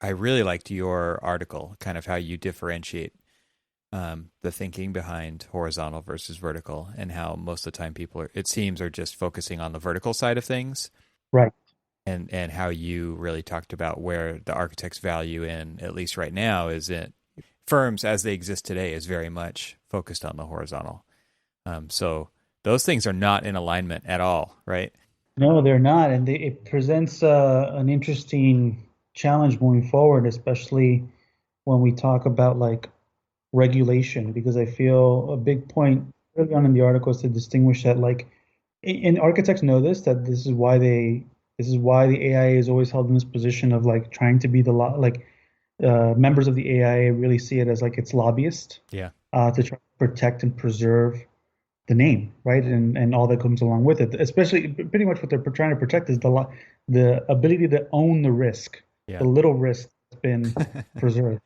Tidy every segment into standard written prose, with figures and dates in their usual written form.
I really liked your article, kind of how you differentiate the thinking behind horizontal versus vertical, and how most of the time people it seems, are just focusing on the vertical side of things, Right. and how you really talked about where the architect's value in, at least right now, is in firms as they exist today, is very much focused on the horizontal. So those things are not in alignment at all, right? No, they're not, and it presents an interesting challenge moving forward, especially when we talk about like regulation, because I feel a big point early on in the article is to distinguish that like, and architects know this, that this is why the AI is always held in this position of like trying to be the law, like members of the AI really see it as like its lobbyist, Yeah. to try to protect and preserve the name, right? And all that comes along with it. Especially, pretty much what they're trying to protect is the ability to own the risk, the Yeah. little risk that's been preserved.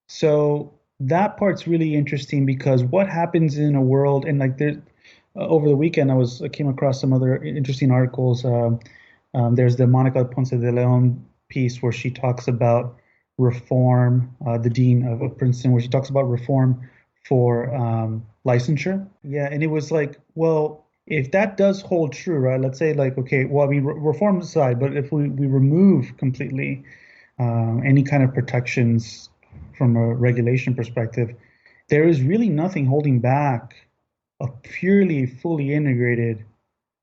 So that part's really interesting because what happens in a world, and like there, over the weekend, I came across some other interesting articles. There's the Monica Ponce de Leon piece where she talks about reform, the dean of Princeton, where she talks about reform for licensure. Yeah, and it was like, well, if that does hold true, right? Let's say like, okay, well, I mean, reform aside, but if we remove completely any kind of protections from a regulation perspective, there is really nothing holding back a purely fully integrated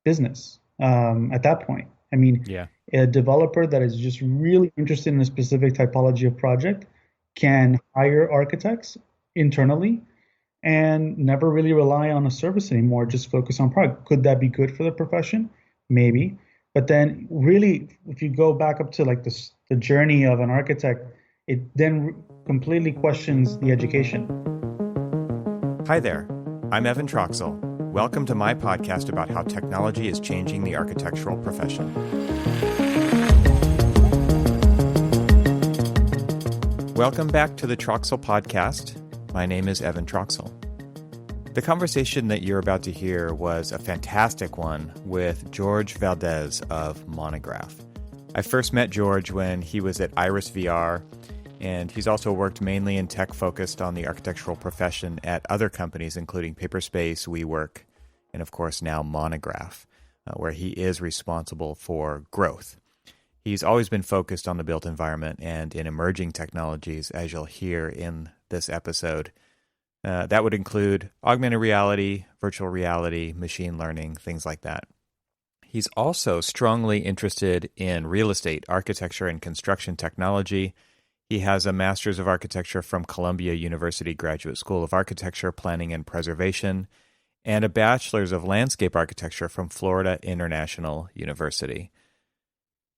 business at that point. I mean, Yeah. a developer that is just really interested in a specific typology of project can hire architects internally and never really rely on a service anymore, just focus on product. Could that be good for the profession? Maybe. But then really, if you go back up to like this, the journey of an architect, it then completely questions the education. Hi there. I'm Evan Troxel. Welcome to my podcast about how technology is changing the architectural profession. Welcome back to the Troxel Podcast. My name is Evan Troxel. The conversation that you're about to hear was a fantastic one with George Valdes of Monograph. I first met George when he was at Iris VR, and he's also worked mainly in tech focused on the architectural profession at other companies, including Paperspace, WeWork, and of course now Monograph, where he is responsible for growth. He's always been focused on the built environment and in emerging technologies, as you'll hear in this episode. That would include augmented reality, virtual reality, machine learning, things like that. He's also strongly interested in real estate, architecture, and construction technology. He has a Master's of Architecture from Columbia University Graduate School of Architecture, Planning, and Preservation, and a Bachelor's of Landscape Architecture from Florida International University.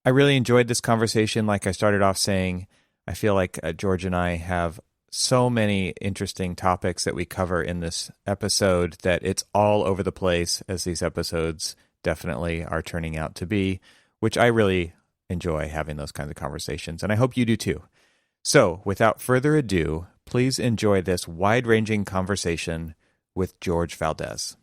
I really enjoyed this conversation. Like I started off saying, I feel like George and I have so many interesting topics that we cover in this episode that it's all over the place, as these episodes definitely are turning out to be, which I really enjoy having those kinds of conversations, and I hope you do too. So, without further ado, please enjoy this wide-ranging conversation with George Valdes.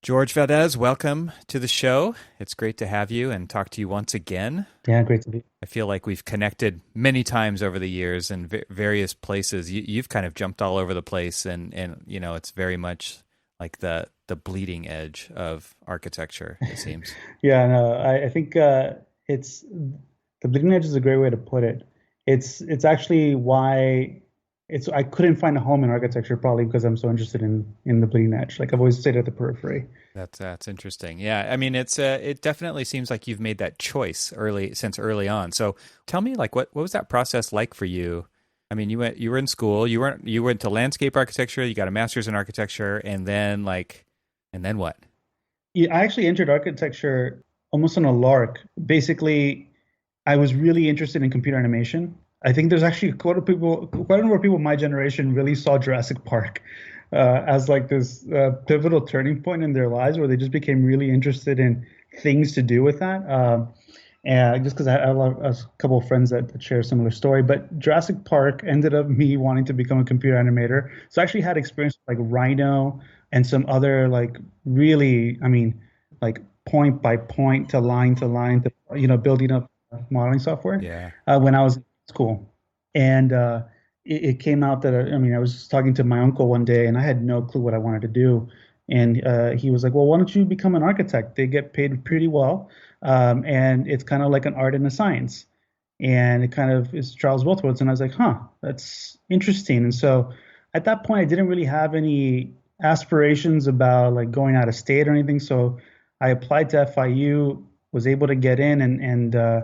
George Valdes, welcome to the show. It's great to have you and talk to you once again. Yeah, great to be. I feel like we've connected many times over the years in various places. You've kind of jumped all over the place, and you know, it's very much like the bleeding edge of architecture, it seems. Yeah, no, I think it's the bleeding edge is a great way to put it. It's actually why it's I couldn't find a home in architecture, probably because I'm so interested in the bleeding edge. Like I've always stayed at the periphery. That's interesting. Yeah, I mean, it definitely seems like you've made that choice since early on. So tell me, like, what was that process like for you? I mean, you were in school, you went to landscape architecture, you got a master's in architecture, and then what? Yeah, I actually entered architecture almost on a lark. Basically, I was really interested in computer animation. I think there's actually quite a number of people my generation really saw Jurassic Park as like this pivotal turning point in their lives where they just became really interested in things to do with that. And just because I have a couple of friends that share a similar story, but Jurassic Park ended up me wanting to become a computer animator. So I actually had experience with, like Rhino and some other like really, I mean, like point by point to line to, building up modeling software Yeah. when I was in school. And it came out that, I mean, I was talking to my uncle one day and I had no clue what I wanted to do. And he was like, well, why don't you become an architect? They get paid pretty well. And it's kind of like an art and a science. And it kind of is Charles both worlds. And I was like, huh, that's interesting. And so at that point, I didn't really have any aspirations about like going out of state or anything. So I applied to FIU, was able to get in and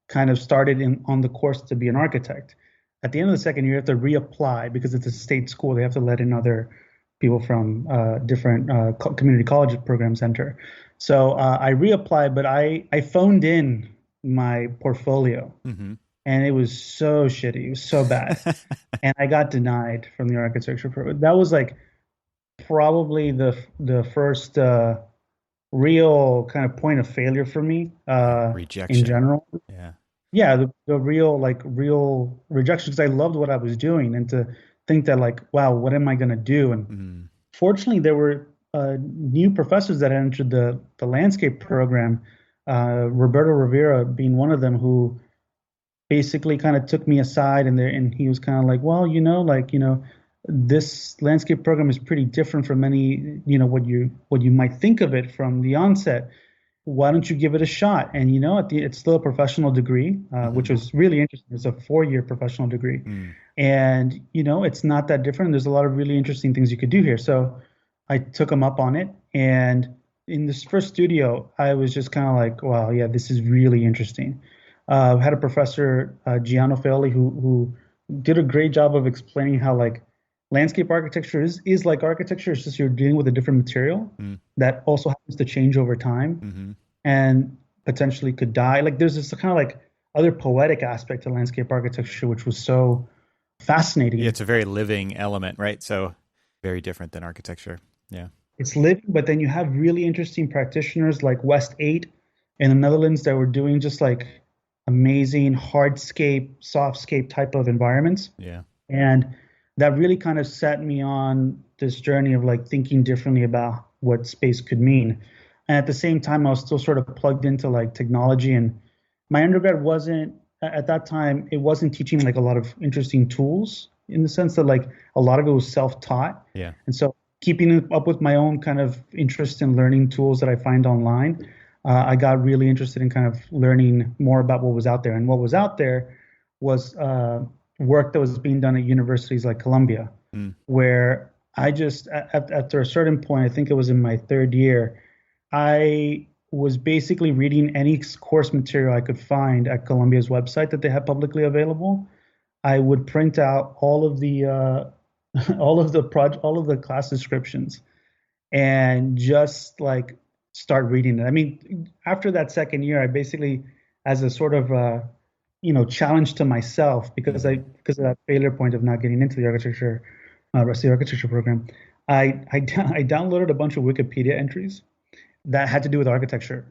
kind of started on the course to be an architect. At the end of the second year, you have to reapply because it's a state school. They have to let in other people from different community college programs enter. So I reapplied, but I phoned in my portfolio Hmm. and it was so shitty. It was so bad. And I got denied from the architecture program. That was like probably the first real kind of point of failure for me in Rejection. general. Yeah. Yeah, the real like real rejection because I loved what I was doing and to think that like, wow, what am I gonna do? And Mm. fortunately, there were new professors that entered the landscape program. Roberto Rivera being one of them, who basically kind of took me aside and he was kind of like, well, this landscape program is pretty different from any, what you might think of it from the onset. Why don't you give it a shot? And it's still a professional degree, which Hmm. was really interesting. It's a 4-year professional degree, Mm. and it's not that different. There's a lot of really interesting things you could do here. So I took him up on it, and in this first studio, I was just kind of like, wow, yeah, this is really interesting. I had a professor, Gianno Feoli, who did a great job of explaining how like landscape architecture is like architecture. It's just you're dealing with a different material Mm. that also happens to change over time Hmm. and potentially could die. Like there's this kind of like other poetic aspect to landscape architecture, which was so Yeah, fascinating. it's a very living element, right? So very different than architecture. Yeah. It's living, but then you have really interesting practitioners like West 8 in the Netherlands that were doing just like amazing hardscape, softscape type of environments. Yeah. And that really kind of set me on this journey of like thinking differently about what space could mean. And at the same time, I was still sort of plugged into like technology. And my undergrad wasn't, at that time, it wasn't teaching like a lot of interesting tools in the sense that like a lot of it was self-taught. Yeah. And so keeping up with my own kind of interest in learning tools that I find online, I got really interested in kind of learning more about what was out there. And what was out there was work that was being done at universities like Columbia, Mm. where I just, after a certain point, I think it was in my third year, I was basically reading any course material I could find at Columbia's website that they had publicly available. I would print out all of the all of the class descriptions and just like start reading it. I mean, after that second year, I basically, as a sort of challenge to myself Hmm. because of that failure point of not getting into the rest of the architecture program, I downloaded a bunch of Wikipedia entries that had to do with architecture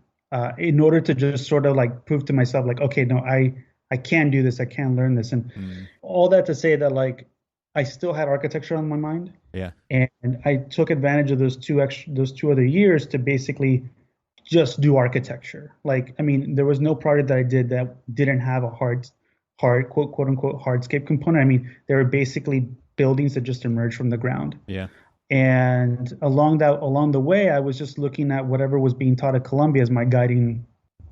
in order to just sort of like prove to myself like, okay, no, I can do this, I can learn this, and Mm. all that to say that like I still had architecture on my mind, Yeah. and I took advantage of those 2 other years to basically just do architecture. Like, I mean, there was no project that I did that didn't have a hard quote unquote hardscape component. I mean, they were basically buildings that just emerged from the ground. Yeah. And along the way, I was just looking at whatever was being taught at Columbia as my guiding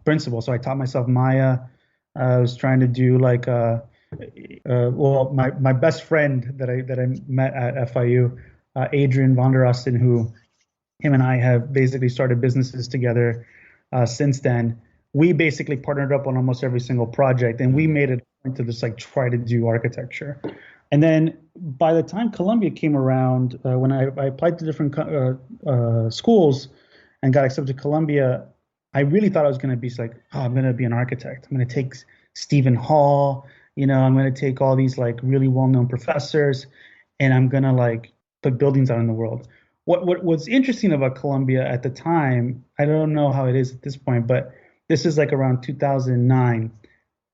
principle. So I taught myself Maya. I was trying to do like well, my best friend that I met at FIU, Adrian von der Osten, who him and I have basically started businesses together since then. We basically partnered up on almost every single project, and we Mm. made it a point to just like try to do architecture. And then by the time Columbia came around, when I applied to different schools and got accepted to Columbia, I really thought I was going to be like, oh, I'm going to be an architect. I'm going to take Stephen Hall, I'm going to take all these like really well-known professors, and I'm going to like put buildings out in the world. What was interesting about Columbia at the time, I don't know how it is at this point, but this is like around 2009.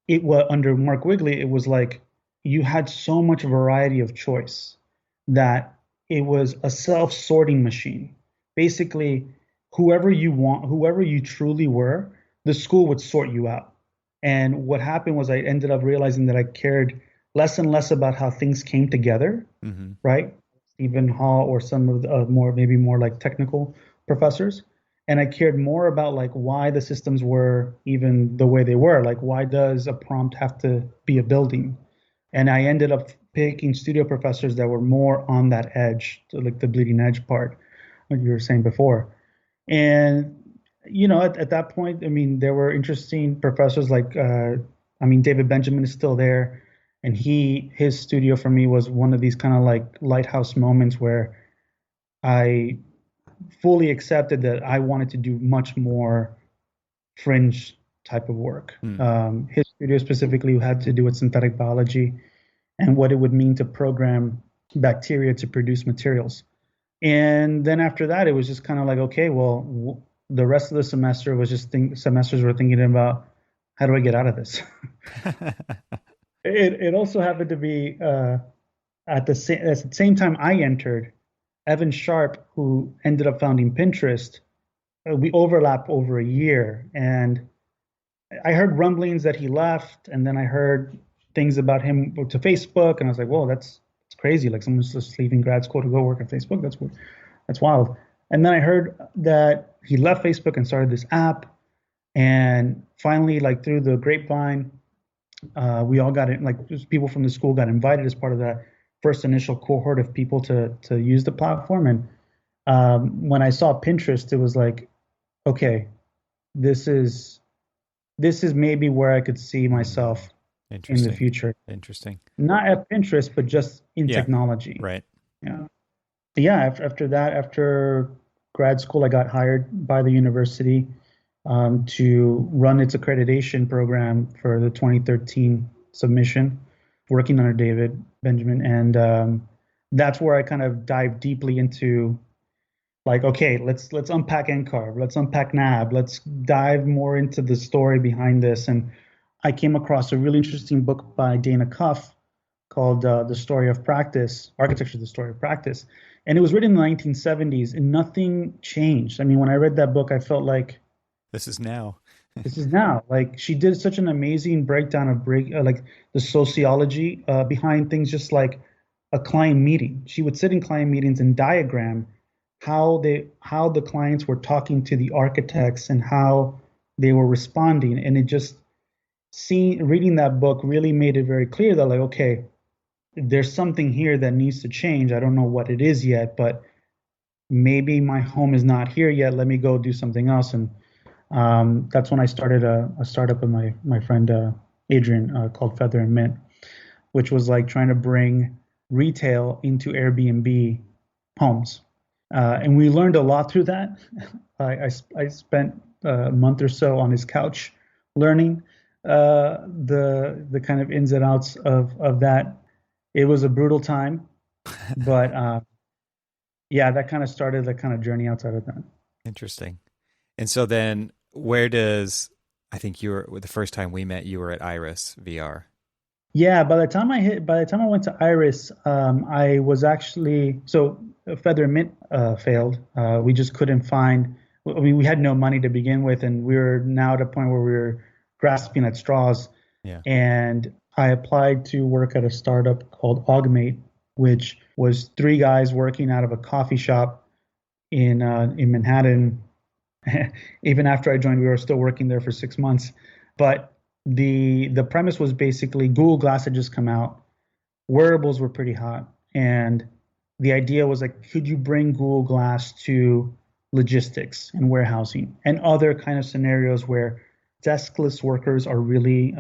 It was under Mark Wigley, it was like you had so much variety of choice that it was a self-sorting machine. Basically, whoever you truly were, the school would sort you out. And what happened was I ended up realizing that I cared less and less about how things came together, Mm-hmm. right? Stephen Hall or some of the maybe more like technical professors. And I cared more about like why the systems were even the way they were. Like, why does a prompt have to be a building? And I ended up picking studio professors that were more on that edge, so like the bleeding edge part, like you were saying before. And at that point, I mean, there were interesting professors like, I mean, David Benjamin is still there, and his studio for me was one of these kind of like lighthouse moments where I fully accepted that I wanted to do much more fringe type of work. Mm. His studio specifically had to do with synthetic biology and what it would mean to program bacteria to produce materials. And then after that, it was just kind of like, okay, well, the rest of the semester was just semesters were thinking about how do I get out of this. It also happened to be at the same time I entered, Evan Sharp, who ended up founding Pinterest. We overlapped over a year, and I heard rumblings that he left, and then I heard things about him to Facebook, and I was like, whoa, that's crazy. Like someone's just leaving grad school to go work at Facebook. That's wild. And then I heard that he left Facebook and started this app. And finally, like through the grapevine, we all got it. Like just people from the school got invited as part of that first initial cohort of people to use the platform. And when I saw Pinterest, it was like, okay, this is maybe where I could see myself in the Interesting. future. Interesting. Not at Pinterest, but just in Yeah. technology. Right. Yeah. Yeah, after that, after grad school, I got hired by the university to run its accreditation program for the 2013 submission, working under David Benjamin. And that's where I kind of dive deeply into like, okay, let's unpack NCARB, let's unpack NAB, let's dive more into the story behind this. And I came across a really interesting book by Dana Cuff called The Story of Practice, Architecture, The Story of Practice. And it was written in the 1970s and nothing changed. I mean, when I read that book, I felt like this is now. this is now. Like she did such an amazing breakdown of like the sociology behind things, just like a client meeting. She would sit in client meetings and diagram how the clients were talking to the architects and how they were responding. And it just reading that book really made it very clear that like, okay, there's something here that needs to change. I don't know what it is yet, but maybe my home is not here yet. Let me go do something else. And that's when I started a startup with my friend Adrian called Feather and Mint, which was like trying to bring retail into Airbnb homes. And we learned a lot through that. I spent a month or so on his couch learning the kind of ins and outs of that. It was a brutal time, but yeah, that kind of started the kind of journey outside of that. Interesting. And so then where does, I think you were, the first time we met, you were at Iris VR. Yeah, by the time I went to Iris, I was actually so Feather Mint failed. We just couldn't find. I mean, we had no money to begin with, and we were now at a point where we were grasping at straws. Yeah. And I applied to work at a startup called Augmate, which was three guys working out of a coffee shop in Manhattan. Even after I joined, we were still working there for 6 months. But the premise was basically Google Glass had just come out. Wearables were pretty hot. And the idea was like, could you bring Google Glass to logistics and warehousing and other kind of scenarios where deskless workers are really,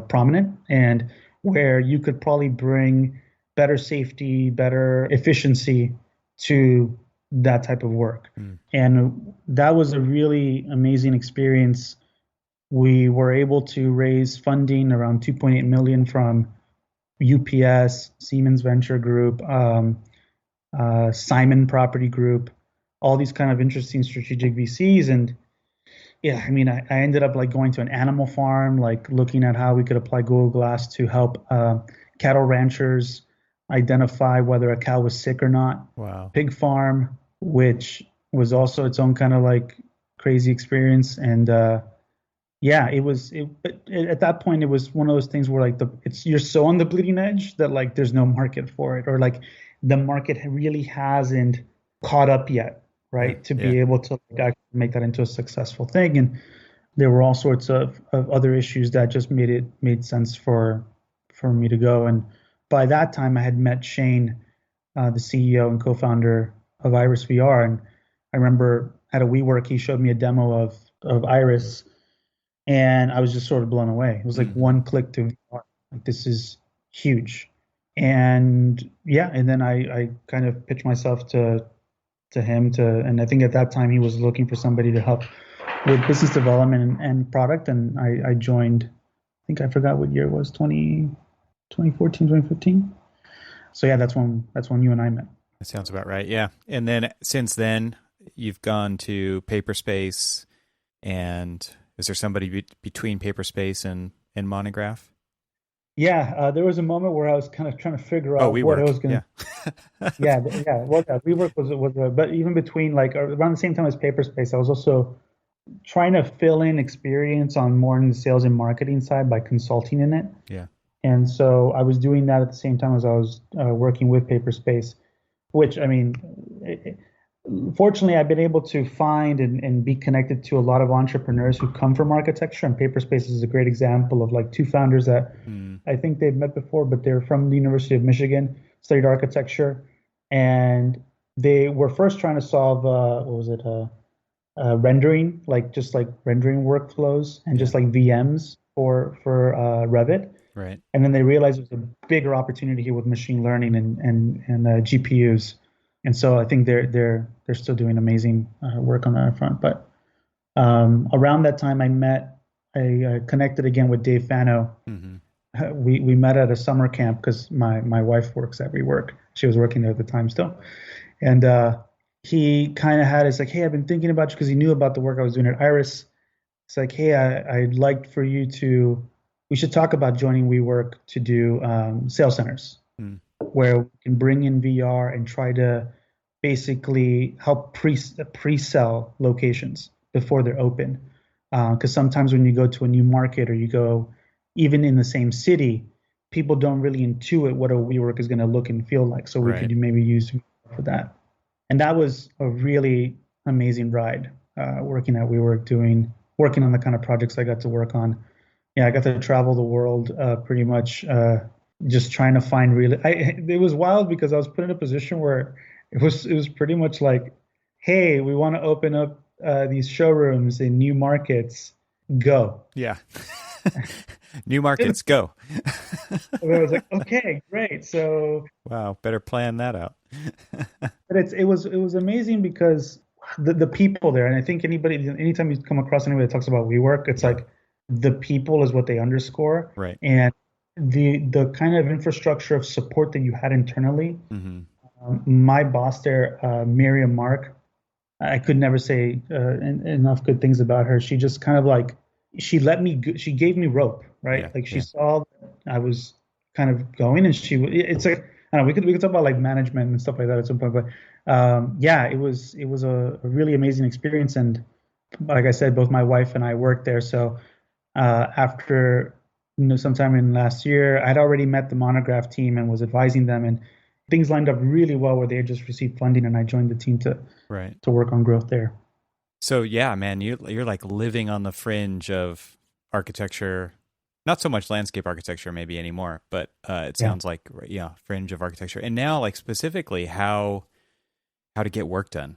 prominent, and where you could probably bring better safety, better efficiency to that type of work. And that was a really amazing experience. We were able to raise funding around 2.8 million from UPS, Siemens Venture Group, Simon Property Group, all these kind of interesting strategic VCs. And yeah, I mean, I ended up like going to an animal farm, like looking at how we could apply Google Glass to help cattle ranchers identify whether a cow was sick or not. Wow. Pig farm, which was also its own kind of like crazy experience. And yeah, but at that point, it was one of those things where like you're so on the bleeding edge that like there's no market for it, or like the market really hasn't caught up yet, Yeah. right? To Yeah. be able to like actually make that into a successful thing. And there were all sorts of other issues that just made sense for me to go. And by that time, I had met Shane, the CEO and co-founder of Iris VR, and I remember at a WeWork, he showed me a demo of Iris, and I was just sort of blown away. It was like Hmm. one click to VR. Like this is huge. And yeah, and then I kind of pitched myself to him and I think at that time he was looking for somebody to help with business development and product. And I joined, I think I forgot what year it was, 2014, 2015. So yeah, that's when you and I met. That sounds about right. Yeah. And then since then, you've gone to Paperspace, and is there somebody between Paperspace and Monograph? Yeah, there was a moment where I was kind of trying to figure Oh, out what I WeWork. was going Yeah. to. Yeah, yeah. Well, yeah, WeWork but even between like around the same time as Paperspace, I was also trying to fill in experience on more in the sales and marketing side by consulting in it. Yeah. And so I was doing that at the same time as I was working with Paperspace, which I mean, fortunately, I've been able to find and be connected to a lot of entrepreneurs who come from architecture. And Paperspace is a great example of like two founders that Mm. I think they've met before, but they're from the University of Michigan, studied architecture, and they were first trying to solve what was it, rendering, like just like rendering workflows and Yeah. just like VMs for Revit. Right. And then they realized there's a bigger opportunity here with machine learning and GPUs. And so I think they're still doing amazing work on that front. But around that time, I connected again with Dave Fano. Hmm. We met at a summer camp because my wife works at WeWork. She was working there at the time still, and he kind of had, it's like, hey, I've been thinking about you, because he knew about the work I was doing at Iris. It's like, hey, I'd like for you to, we should talk about joining WeWork to do sales centers Mm. where we can bring in VR and try to basically help pre-sell locations before they're open. Because sometimes when you go to a new market or you go even in the same city, people don't really intuit what a WeWork is going to look and feel like. So we Right. could maybe use VR for that. And that was a really amazing ride, working at WeWork, working on the kind of projects I got to work on. Yeah, I got to travel the world pretty much, just trying to find really. It was wild because I was put in a position where it was pretty much like, hey, we want to open up these showrooms in new markets. Go. Yeah. New And markets, go. I was like, okay, great. So, Wow. Better plan that out. but it was amazing because the people there, and I think anytime you come across anybody that talks about WeWork, it's Yeah. like the people is what they underscore, Right. and the kind of infrastructure of support that you had internally. Hmm. My boss there, Miriam Mark, I could never say enough good things about her. She just kind of like, she gave me rope, right? Yeah. Like she Yeah. saw I was kind of going, and it's like, I don't know, we could talk about like management and stuff like that at some point, but yeah, it was a really amazing experience. And like I said, both my wife and I worked there. So after, sometime in last year, I'd already met the Monograph team and was advising them, and things lined up really well where they had just received funding, and I joined the team Right. to work on growth there. So yeah, man, you're like living on the fringe of architecture. Not so much landscape architecture maybe anymore, but it Yeah. sounds like, yeah, fringe of architecture. And now, like, specifically how to get work done,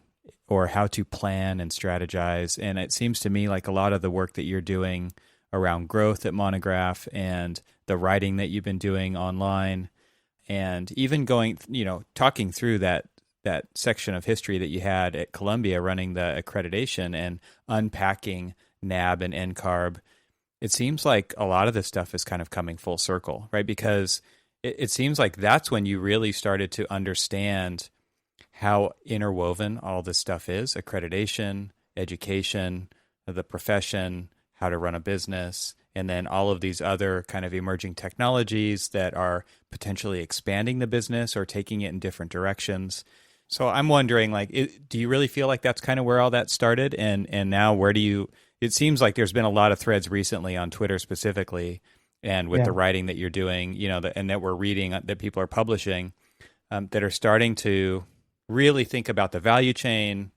or how to plan and strategize. And it seems to me like a lot of the work that you're doing around growth at Monograph, and the writing that you've been doing online, and even going, talking through that section of history that you had at Columbia running the accreditation and unpacking NAB and NCARB. It seems like a lot of this stuff is kind of coming full circle, right? Because it seems like that's when you really started to understand how interwoven all this stuff is: accreditation, education, the profession, how to run a business, and then all of these other kind of emerging technologies that are potentially expanding the business or taking it in different directions. So I'm wondering, like, do you really feel like that's kind of where all that started? And now where do you, it seems like there's been a lot of threads recently on Twitter specifically, and with the Yeah. writing that you're doing, and that we're reading, that people are publishing, that are starting to really think about the value chain,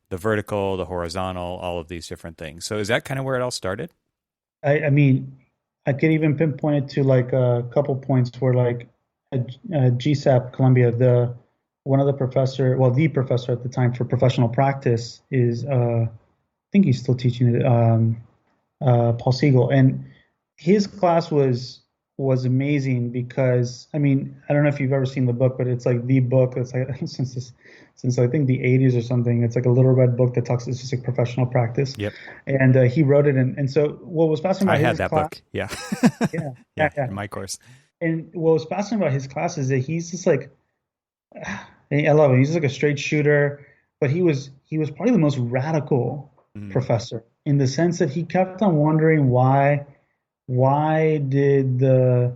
the vertical, the horizontal, all of these different things. So is that kind of where it all started? I mean, I could even pinpoint it to like a couple points where like GSAP Columbia, the one of the professor, well, the professor at the time for professional practice is, I think he's still teaching it, Paul Siegel, and his class was amazing because I mean I don't know if you've ever seen the book, but it's like the book that's like since I think the 80s or something. It's like a little red book that talks. It's just like professional practice, Yep. and he wrote it. And so what was fascinating I about had his that class, book. Yeah. yeah, Yeah. yeah. In my course. And what was fascinating about his class is that he's just like, I love him. He's just like a straight shooter, but he was probably the most radical Mm. professor in the sense that he kept on wondering why did the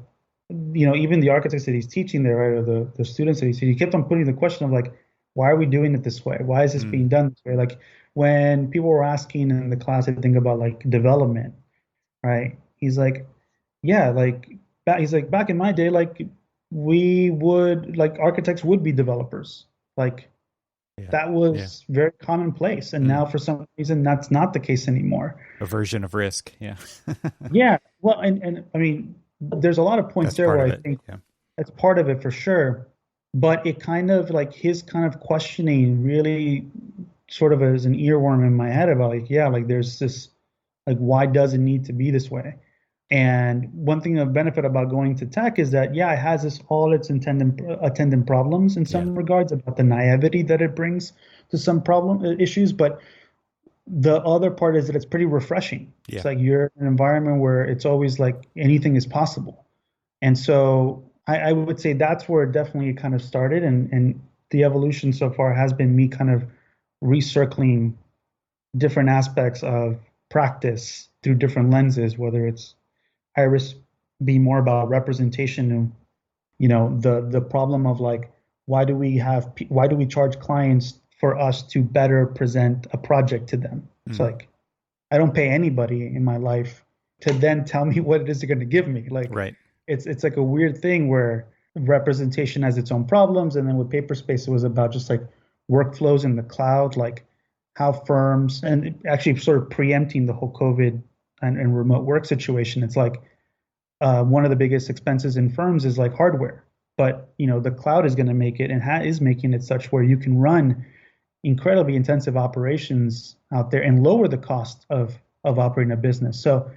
even the architects that he's teaching there, right, or the students that he's teaching, he kept on putting the question of like, why are we doing it this way? Why is this Mm. being done this way? Like when people were asking in the class, I think about like development, right? He's like, yeah, like he's like back in my day, like we would like architects would be developers, like Yeah. that Yeah. was very commonplace, and Mm. now for some reason that's not the case anymore. Aversion of risk. Yeah. Yeah, well, and I mean, there's a lot of points That's there part where of I it. think Yeah. that's part of it for sure. But it kind of like his kind of questioning really sort of as an earworm in my head about like, yeah, like there's this like why does it need to be this way? And one thing of benefit about going to tech is that yeah, it has this all its attendant problems in Yeah. some regards about the naivety that it brings to some problem issues, but the other part is that it's pretty refreshing. It's Yeah. like you're in an environment where it's always like anything is possible. And so I would say that's where it definitely kind of started. And the evolution so far has been me kind of recircling different aspects of practice through different lenses, whether it's Iris be more about representation and the problem of like why do we charge clients for us to better present a project to them? It's Mm. like I don't pay anybody in my life to then tell me what it is they're going to give me. Like Right. it's like a weird thing where representation has its own problems, and then with Paperspace it was about just like workflows in the cloud, like how firms and actually sort of preempting the whole COVID and remote work situation. It's like one of the biggest expenses in firms is like hardware, but the cloud is going to make it and is making it such where you can run incredibly intensive operations out there and lower the cost of operating a business. So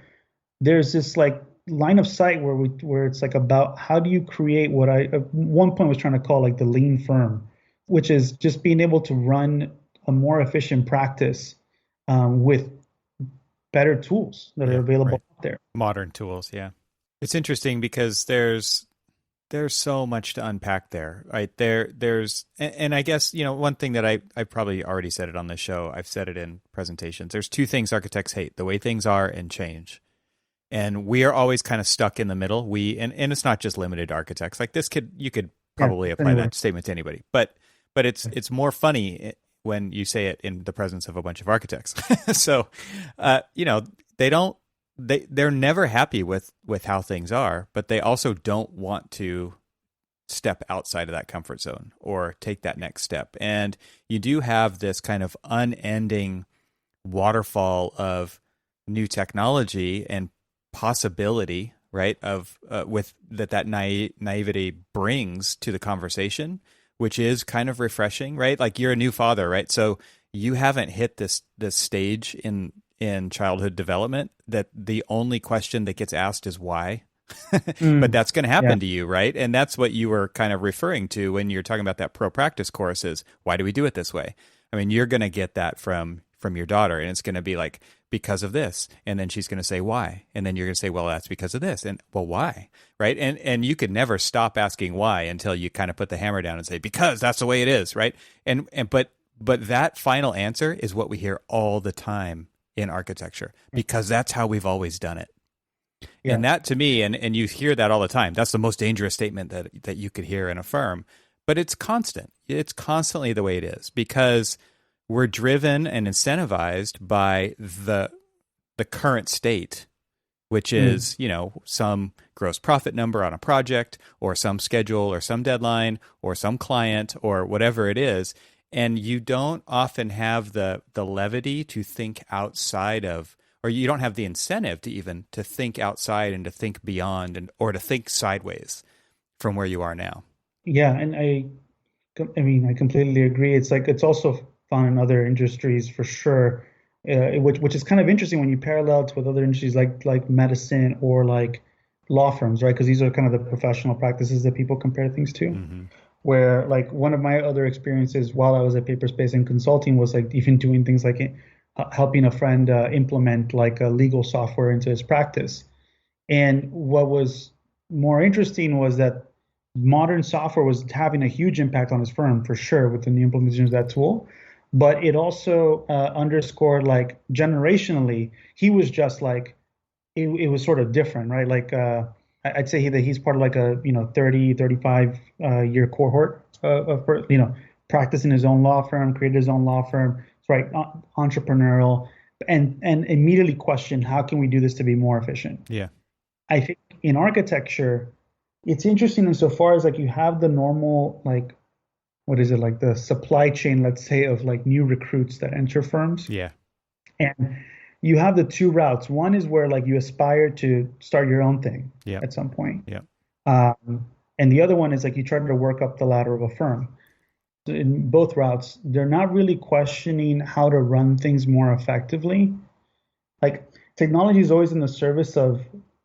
there's this like line of sight where it's like about how do you create what I at one point was trying to call like the lean firm, which is just being able to run a more efficient practice with better tools that are Yeah. available Right. out there. Modern tools. Yeah. It's interesting because there's so much to unpack there, right? And I guess, one thing that I probably already said it on the show. I've said it in presentations. There's two things architects hate: the way things are and change. And we are always kind of stuck in the middle. And it's not just limited to architects. Like you could Yeah, probably apply anyway. that statement to anybody, but it's more funny when you say it in the presence of a bunch of architects. So, they don't, they're never happy with how things are, but they also don't want to step outside of that comfort zone or take that next step. And you do have this kind of unending waterfall of new technology and possibility, right? Of with that naivety brings to the conversation, which is kind of refreshing, right? Like you're a new father, right? So you haven't hit this stage in childhood development that the only question that gets asked is why. But Mm, that's going to yeah, happen to you, right? And that's what you were kind of referring to when you're talking about that pro practice course is why do we do it this way? I mean, you're going to get that from your daughter, and it's going to be like because of this, and then she's going to say why, and then you're going to say, well, that's because of this, and well, why, right? And you could never stop asking why until you kind of put the hammer down and say because that's the way it is, right? And but that final answer is what we hear all the time in architecture because that's how we've always done it. yeah, And that to me, and you hear that all the time, that's the most dangerous statement that you could hear in a firm. but it's constant. It's constantly the way it is because we're driven and incentivized by the current state, which is, some gross profit number on a project or some schedule or some deadline or some client or whatever it is. And you don't often have the levity to think outside of, or you don't have the incentive to even to think outside and to think beyond or to think sideways from where you are now. Yeah, and I completely agree. It's like it's also found in other industries for sure, which is kind of interesting when you parallel it with other industries like medicine or like law firms, right? Because these are kind of the professional practices that people compare things to. Mm-hmm. Where like one of my other experiences while I was at Paperspace and consulting was like even doing things like helping a friend implement like a legal software into his practice. And what was more interesting was that modern software was having a huge impact on his firm for sure within the implementation of that tool. But it also underscored like generationally, he was just like, it was sort of different, right? Like I'd say that he's part of like a 30, 35 year cohort of practicing his own law firm, created his own law firm, right? Entrepreneurial, and immediately questioned how can we do this to be more efficient? Yeah. I think in architecture, it's interesting insofar as like you have the normal like what is it like the supply chain, let's say, of like new recruits that enter firms. Yeah. And you have the two routes. One is where like you aspire to start your own thing Yeah. at some point. Yeah. And the other one is like you try to work up the ladder of a firm. So in both routes, they're not really questioning how to run things more effectively. Like technology is always in the service of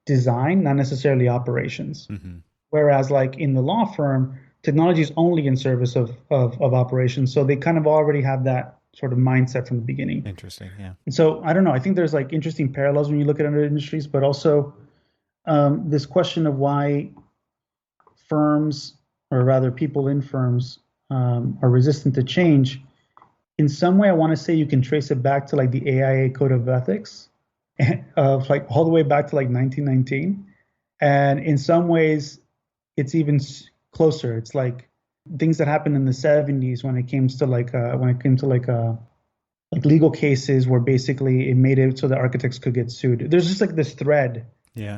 design, not necessarily operations. Mm-hmm. Whereas like in the law firm, technology is only in service of operations. So they kind of already have that sort of mindset from the beginning. Interesting. Yeah. And so I don't know. I think there's like interesting parallels when you look at other industries, but also this question of why firms, or rather people in firms, are resistant to change. In some way, I want to say you can trace it back to like the AIA Code of Ethics, of like all the way back to like 1919. And in some ways, it's even closer. It's like things that happened in the 70s when it came to like legal cases where basically it made it so that architects could get sued. There's just like this thread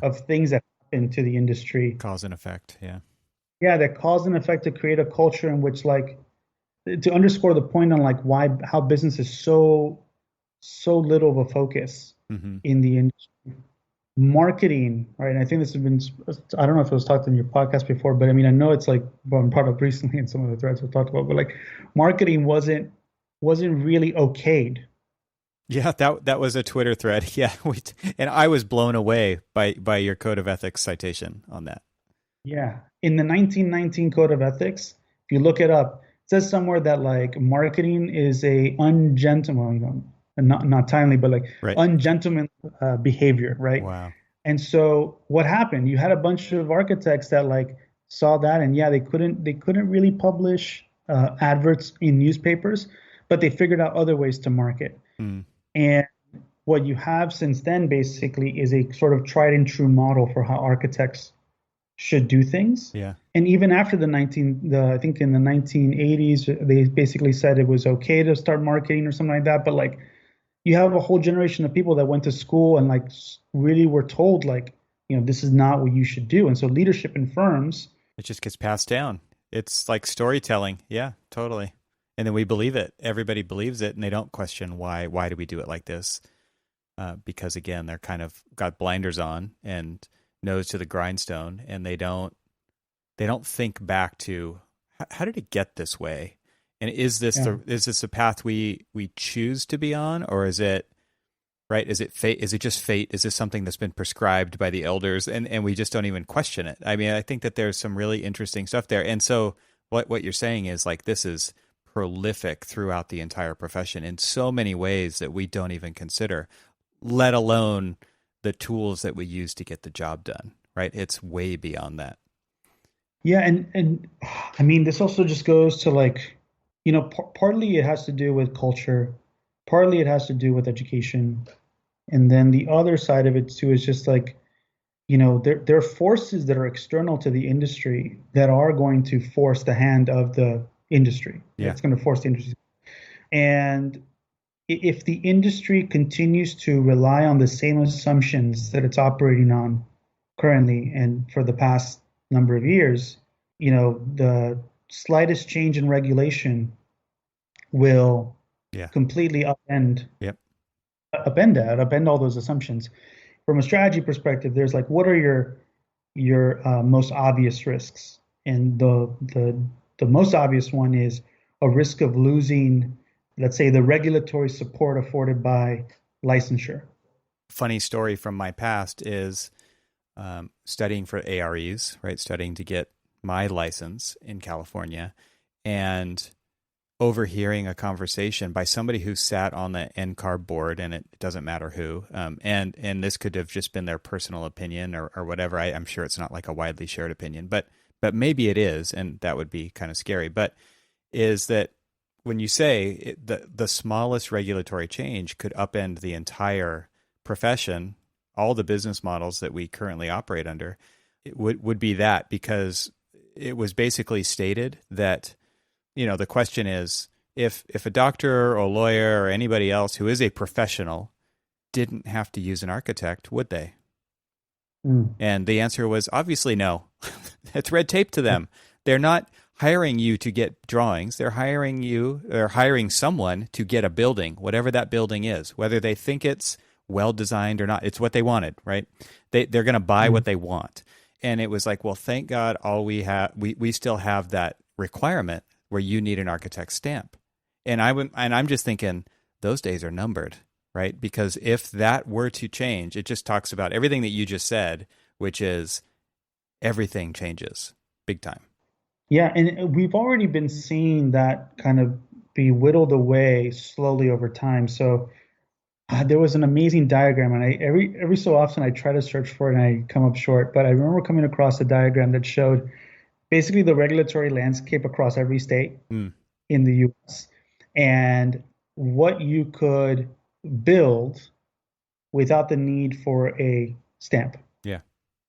of things that happen to the industry. Cause and effect. Yeah. Yeah, that cause and effect to create a culture in which like to underscore the point on like how business is so little of a focus in the industry. Marketing, right? And I think this has been, I don't know if it was talked in your podcast before, but I mean, I know it's like been brought up recently in some of the threads we've talked about, but like marketing wasn't really okayed. Yeah, that was a Twitter thread. Yeah, and I was blown away by your code of ethics citation on that. Yeah, in the 1919 Code of Ethics, if you look it up, it says somewhere that like marketing is a ungentlemanly, not timely, but like ungentlemanly behavior, right? Wow. And so what happened? You had a bunch of architects that like saw that, and yeah, they couldn't really publish adverts in newspapers, but they figured out other ways to market. And what you have since then basically is a sort of tried and true model for how architects should do things. Yeah. And even after I think in the 1980s, they basically said it was okay to start marketing or something like that. But like, you have a whole generation of people that went to school and like really were told like, this is not what you should do. And so leadership in firms, it just gets passed down. It's like storytelling. Yeah, totally. And then we believe it. Everybody believes it, and they don't question why do we do it like this? Because again, they're kind of got blinders on and nose to the grindstone, and they don't think back to how did it get this way, and is this the path we choose to be on, or is it right? Is it fate? Is it just fate? Is this something that's been prescribed by the elders, and we just don't even question it? I mean, I think that there's some really interesting stuff there, and so what you're saying is like this is prolific throughout the entire profession in so many ways that we don't even consider, let alone the tools that we use to get the job done, right? It's way beyond that. Yeah. And I mean, this also just goes to like, partly it has to do with culture, partly it has to do with education. And then the other side of it too is just like, there are forces that are external to the industry that are going to force the hand of the industry. Yeah. It's going to force the industry. And if the industry continues to rely on the same assumptions that it's operating on currently and for the past number of years, the slightest change in regulation will Yeah. completely Yep. upend all those assumptions. From a strategy perspective, there's like, what are your most obvious risks? And the most obvious one is a risk of losing, let's say, the regulatory support afforded by licensure. Funny story from my past is studying for AREs, right? Studying to get my license in California, and overhearing a conversation by somebody who sat on the NCAR board, and it doesn't matter who, and this could have just been their personal opinion or whatever. I'm sure it's not like a widely shared opinion, but maybe it is, and that would be kind of scary. But is that when you say the smallest regulatory change could upend the entire profession, all the business models that we currently operate under, it would be that, because it was basically stated that, the question is, if a doctor or a lawyer or anybody else who is a professional didn't have to use an architect, would they? And the answer was obviously no. It's red tape to them. They're not hiring you to get drawings. They're hiring someone to get a building, whatever that building is, whether they think it's well designed or not. It's what they wanted, right? They're going to buy what they want. And it was like, well, thank God we still have that requirement where you need an architect's stamp. And I'm just thinking those days are numbered, right? Because if that were to change, it just talks about everything that you just said, which is everything changes big time. Yeah, and we've already been seeing that kind of be whittled away slowly over time. So there was an amazing diagram, and every so often I try to search for it and I come up short. But I remember coming across a diagram that showed basically the regulatory landscape across every state in the U.S. and what you could build without the need for a stamp. Yeah.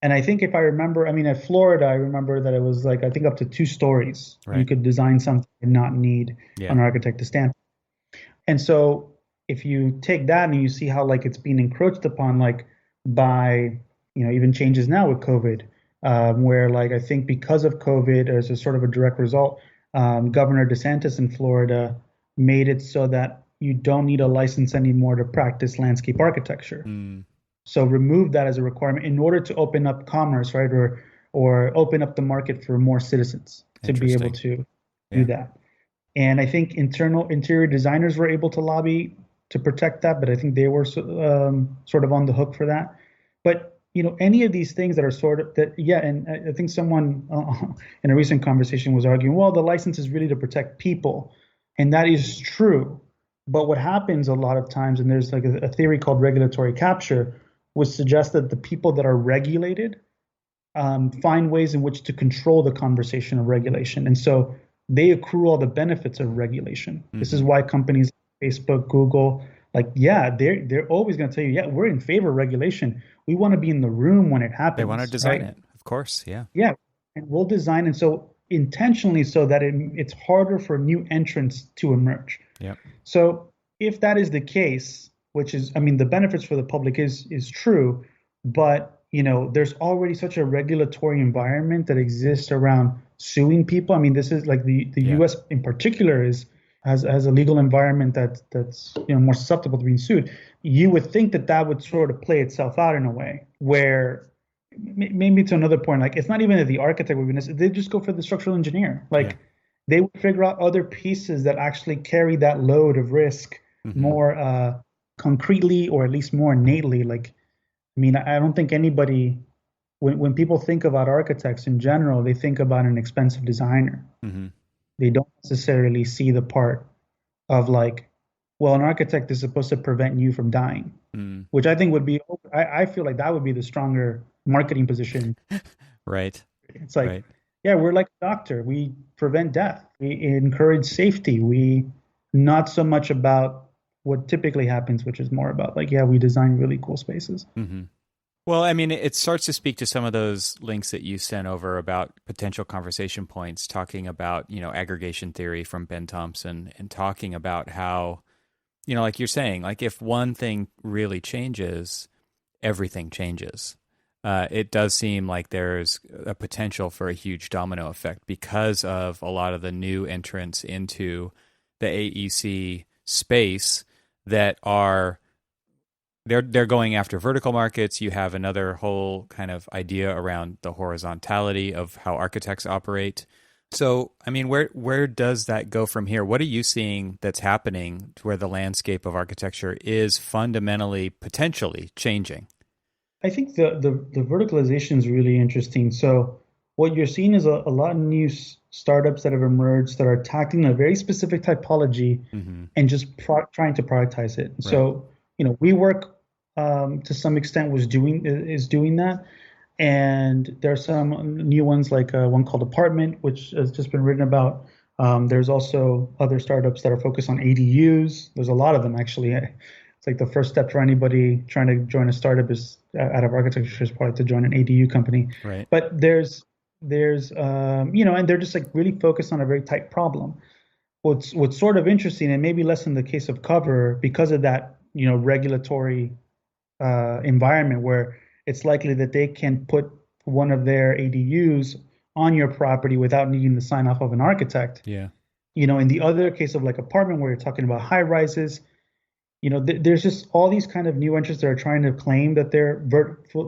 And I think if I remember, I mean, at Florida, I remember that it was like, I think up to 2 stories. Right. You could design something and not need an architect to stamp. And so if you take that and you see how like it's being encroached upon, like by, even changes now with COVID, where like I think because of COVID, as a sort of a direct result, Governor DeSantis in Florida made it so that you don't need a license anymore to practice landscape architecture. So remove that as a requirement in order to open up commerce, right? Or open up the market for more citizens to be able to do that. And I think interior designers were able to lobby to protect that, but I think they were sort of on the hook for that. But any of these things that are sort of that, yeah. And I think someone in a recent conversation was arguing, well, the license is really to protect people, and that is true. But what happens a lot of times, and there's like a theory called regulatory capture, would suggest that the people that are regulated find ways in which to control the conversation of regulation. And so they accrue all the benefits of regulation. This is why companies like Facebook, Google, like, they're always going to tell you, yeah, we're in favor of regulation. We want to be in the room when it happens. They want to design right? it, of course. Yeah. Yeah. And we'll design. And so intentionally so that it's harder for new entrants to emerge. Yeah. So if that is the case, which is, I mean, the benefits for the public is true, but there's already such a regulatory environment that exists around suing people. I mean, this is like the U.S. in particular has a legal environment that's more susceptible to being sued. You would think that would sort of play itself out in a way where maybe to another point, like it's not even that the architect would be, they just go for the structural engineer. Like they would figure out other pieces that actually carry that load of risk more concretely, or at least more innately. Like, I mean, I don't think anybody, when people think about architects in general, they think about an expensive designer. They don't necessarily see the part of like, well, an architect is supposed to prevent you from dying, which I think would be, I feel like that would be the stronger marketing position. Right. It's like, yeah, we're like a doctor. We prevent death. We encourage safety. We not so much about what typically happens, which is more about like, yeah, we design really cool spaces. Well, I mean, it starts to speak to some of those links that you sent over about potential conversation points, talking about, aggregation theory from Ben Thompson and talking about how, like you're saying, like if one thing really changes, everything changes. It does seem like there's a potential for a huge domino effect because of a lot of the new entrants into the AEC space that are they're going after vertical markets. You have another whole kind of idea around the horizontality of how architects operate. So, I mean, where does that go from here? What are you seeing that's happening to where the landscape of architecture is fundamentally, potentially changing? I think the verticalization is really interesting. So what you're seeing is a lot of new startups that have emerged that are tackling a very specific typology Mm-hmm. and just trying to productize it. Right. So, we work to some extent was doing is doing that. And there are some new ones like one called Apartment, which has just been written about. There's also other startups that are focused on ADUs. There's a lot of them actually. It's like the first step for anybody trying to join a startup is out of architecture is probably to join an ADU company. Right. But there's and they're just like really focused on a very tight problem. What's sort of interesting, and maybe less in the case of cover because of that regulatory environment where it's likely that they can put one of their ADUs on your property without needing the sign off of an architect. Yeah. In the other case of like apartment where you're talking about high rises, there's just all these kind of new entrants that are trying to claim that they're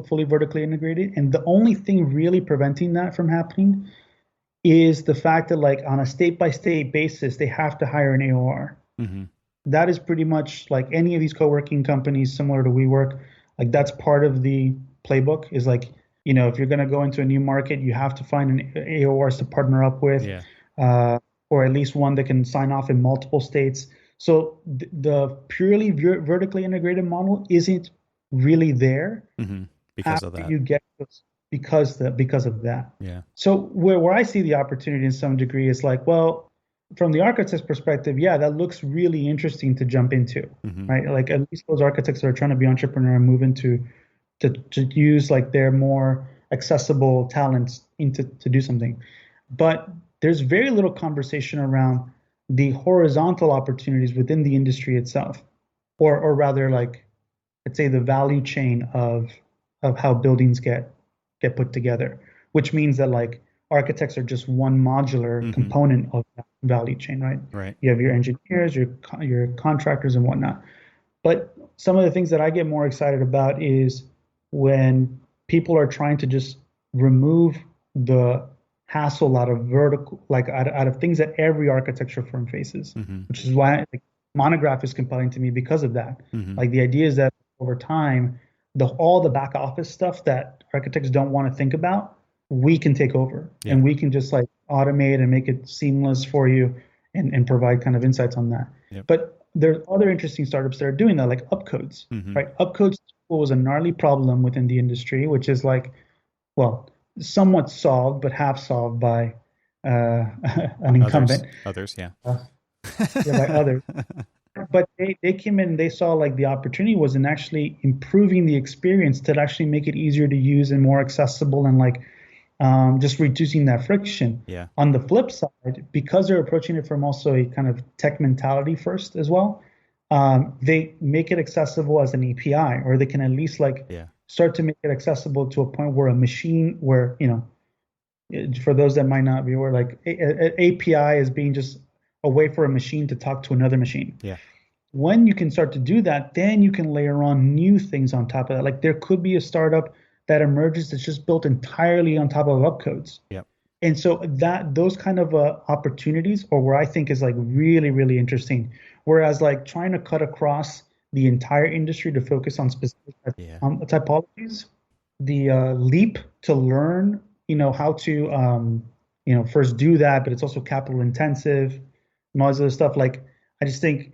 fully vertically integrated. And the only thing really preventing that from happening is the fact that like on a state by state basis, they have to hire an AOR. Mm-hmm. That is pretty much like any of these co-working companies similar to WeWork, like that's part of the playbook is like, if you're going to go into a new market, you have to find an AORs to partner up with, Yeah. or at least one that can sign off in multiple states. So the purely vertically integrated model isn't really there Mm-hmm. Because of after that. you get because of that. Yeah. So where I see the opportunity in some degree is like, well, from the architect's perspective, yeah, that looks really interesting to jump into, Mm-hmm. right? Like at least those architects that are trying to be entrepreneur and move into to use like their more accessible talents into to do something. But there's very little conversation around the horizontal opportunities within the industry itself, or rather like let's say the value chain of how buildings get put together, which means that like architects are just one modular Mm-hmm. component of that value chain, right? Right. You have your engineers, your contractors, and whatnot. But some of the things that I get more excited about is when people are trying to just remove the hassle out of vertical, like out of things that every architecture firm faces, Mm-hmm. which is why like, Monograph is compelling to me because of that. Mm-hmm. Like the idea is that over time, all the back office stuff that architects don't want to think about, we can take over Yeah. and we can just like automate and make it seamless for you and provide kind of insights on that. Yep. But there's other interesting startups that are doing that, like Upcodes, Mm-hmm. right? Upcodes was a gnarly problem within the industry, which is like, well, somewhat solved, but half solved by an Others. incumbent, Others. Yeah. uh, yeah, by others. But they came in and they saw like the opportunity was in actually improving the experience to actually make it easier to use and more accessible and like just reducing that friction. Yeah. On the flip side, because they're approaching it from also a kind of tech mentality first as well, they make it accessible as an API, or they can at least like Yeah. start to make it accessible to a point where a machine, where for those that might not be aware, like API is being just a way for a machine to talk to another machine. Yeah. When you can start to do that, then you can layer on new things on top of that. Like there could be a startup that emerges that's just built entirely on top of upcodes. Yep. And so that those kind of opportunities, or where I think is like really, really interesting. Whereas like trying to cut across the entire industry to focus on specific Yeah. typologies, the leap to learn, how to, first do that, but it's also capital intensive and all this other stuff. Like I just think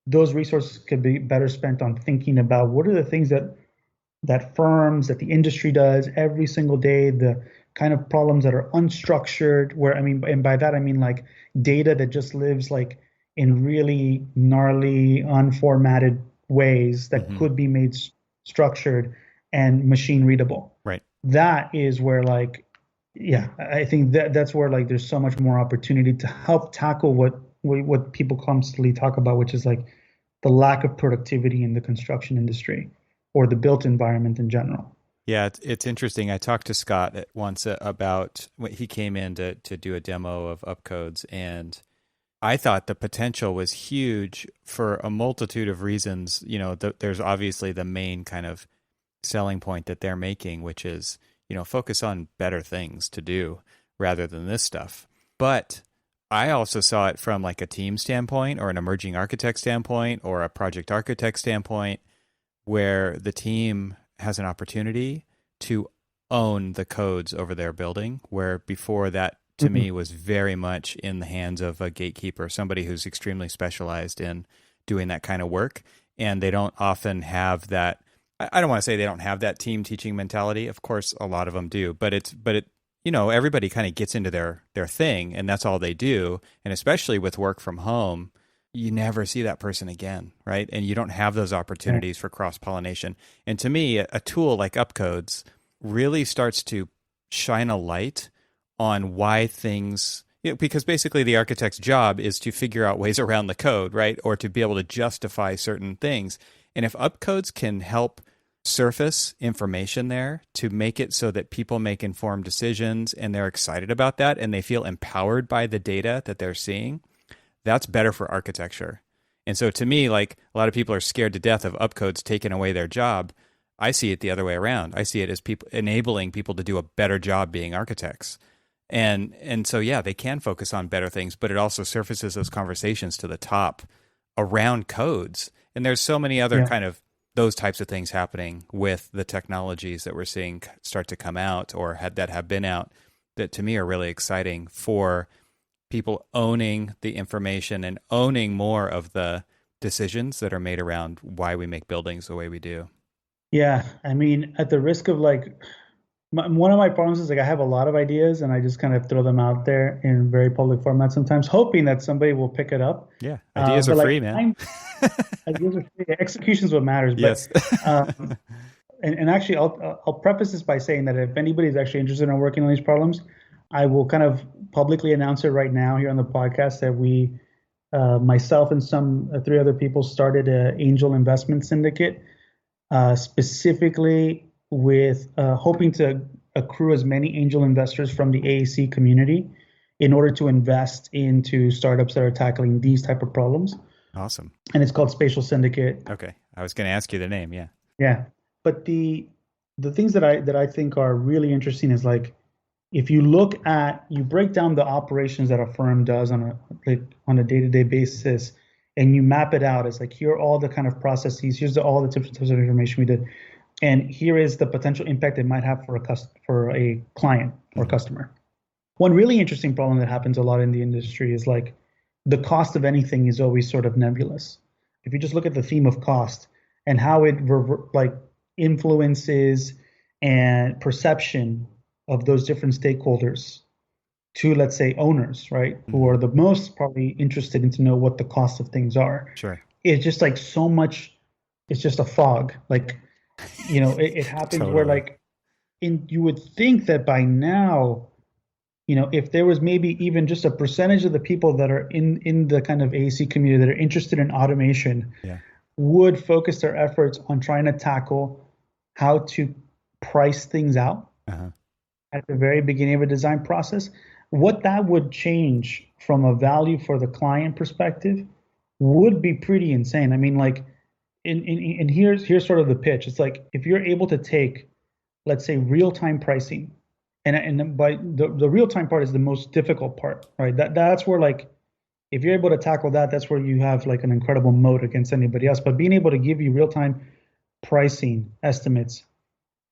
those resources could be better spent on thinking about what are the things that firms, that the industry does every single day, the kind of problems that are unstructured, where I mean, and by that I mean like data that just lives like in really gnarly, unformatted ways that Mm-hmm. could be made structured, and machine readable. Right. That is where like, yeah, I think that's where like there's so much more opportunity to help tackle what people constantly talk about, which is like the lack of productivity in the construction industry or the built environment in general. Yeah, it's interesting. I talked to Scott once about when he came in to do a demo of Upcodes, and I thought the potential was huge for a multitude of reasons. There's obviously the main kind of selling point that they're making, which is, focus on better things to do rather than this stuff. But I also saw it from like a team standpoint or an emerging architect standpoint or a project architect standpoint, where the team has an opportunity to own the codes over their building, where before that to Mhm. me was very much in the hands of a gatekeeper, somebody who's extremely specialized in doing that kind of work. And they don't often have that. I don't want to say they don't have that team teaching mentality. Of course, a lot of them do, but everybody kind of gets into their thing and that's all they do. And especially with work from home, you never see that person again, right? And you don't have those Yeah. opportunities for cross pollination. And to me, a tool like Upcodes really starts to shine a light on why things, because basically the architect's job is to figure out ways around the code, right? Or to be able to justify certain things. And if Upcodes can help surface information there to make it so that people make informed decisions and they're excited about that and they feel empowered by the data that they're seeing, that's better for architecture. And so to me, like a lot of people are scared to death of Upcodes taking away their job. I see it the other way around. I see it as people enabling people to do a better job being architects. And so yeah, they can focus on better things, but it also surfaces those conversations to the top around codes. And there's so many other Yeah. kind of those types of things happening with the technologies that we're seeing start to come out or that have been out that to me are really exciting for people owning the information and owning more of the decisions that are made around why we make buildings the way we do. Yeah. I mean, at the risk of like, one of my problems is like I have a lot of ideas and I just kind of throw them out there in very public format sometimes, hoping that somebody will pick it up. Yeah, ideas are But like free, man. ideas are execution is what matters. But Yes. um, and actually, I'll preface this by saying that if anybody's actually interested in working on these problems, I will kind of publicly announce it right now here on the podcast that we, myself and some three other people, started an angel investment syndicate, specifically with hoping to accrue as many angel investors from the AAC community in order to invest into startups that are tackling these type of problems. Awesome. And it's called Spatial Syndicate. Okay. I was going to ask you the name. Yeah. Yeah. But the things that I think are really interesting is like if you break down the operations that a firm does on a day-to-day basis and you map it out as like here are all the kind of processes, here's all the different types of information we did, and here is the potential impact it might have for a client or Mm-hmm. customer. One really interesting problem that happens a lot in the industry is like the cost of anything is always sort of nebulous. If you just look at the theme of cost and how it like influences and perception of those different stakeholders to, let's say, owners, right, who Mm-hmm. are the most probably interested in to know what the cost of things are. Sure. It's just like so much, it's just a fog. Like, it happens where Totally. like you would think that by now, if there was maybe even just a percentage of the people that are in the kind of AC community that are interested in automation Yeah. would focus their efforts on trying to tackle how to price things out Uh-huh. at the very beginning of a design process, what that would change from a value for the client perspective would be pretty insane. I mean, like, and here's sort of the pitch. It's like if you're able to take, let's say, real-time pricing, and by the real-time part is the most difficult part, right? That's where like if you're able to tackle that, that's where you have like an incredible moat against anybody else. But being able to give you real-time pricing estimates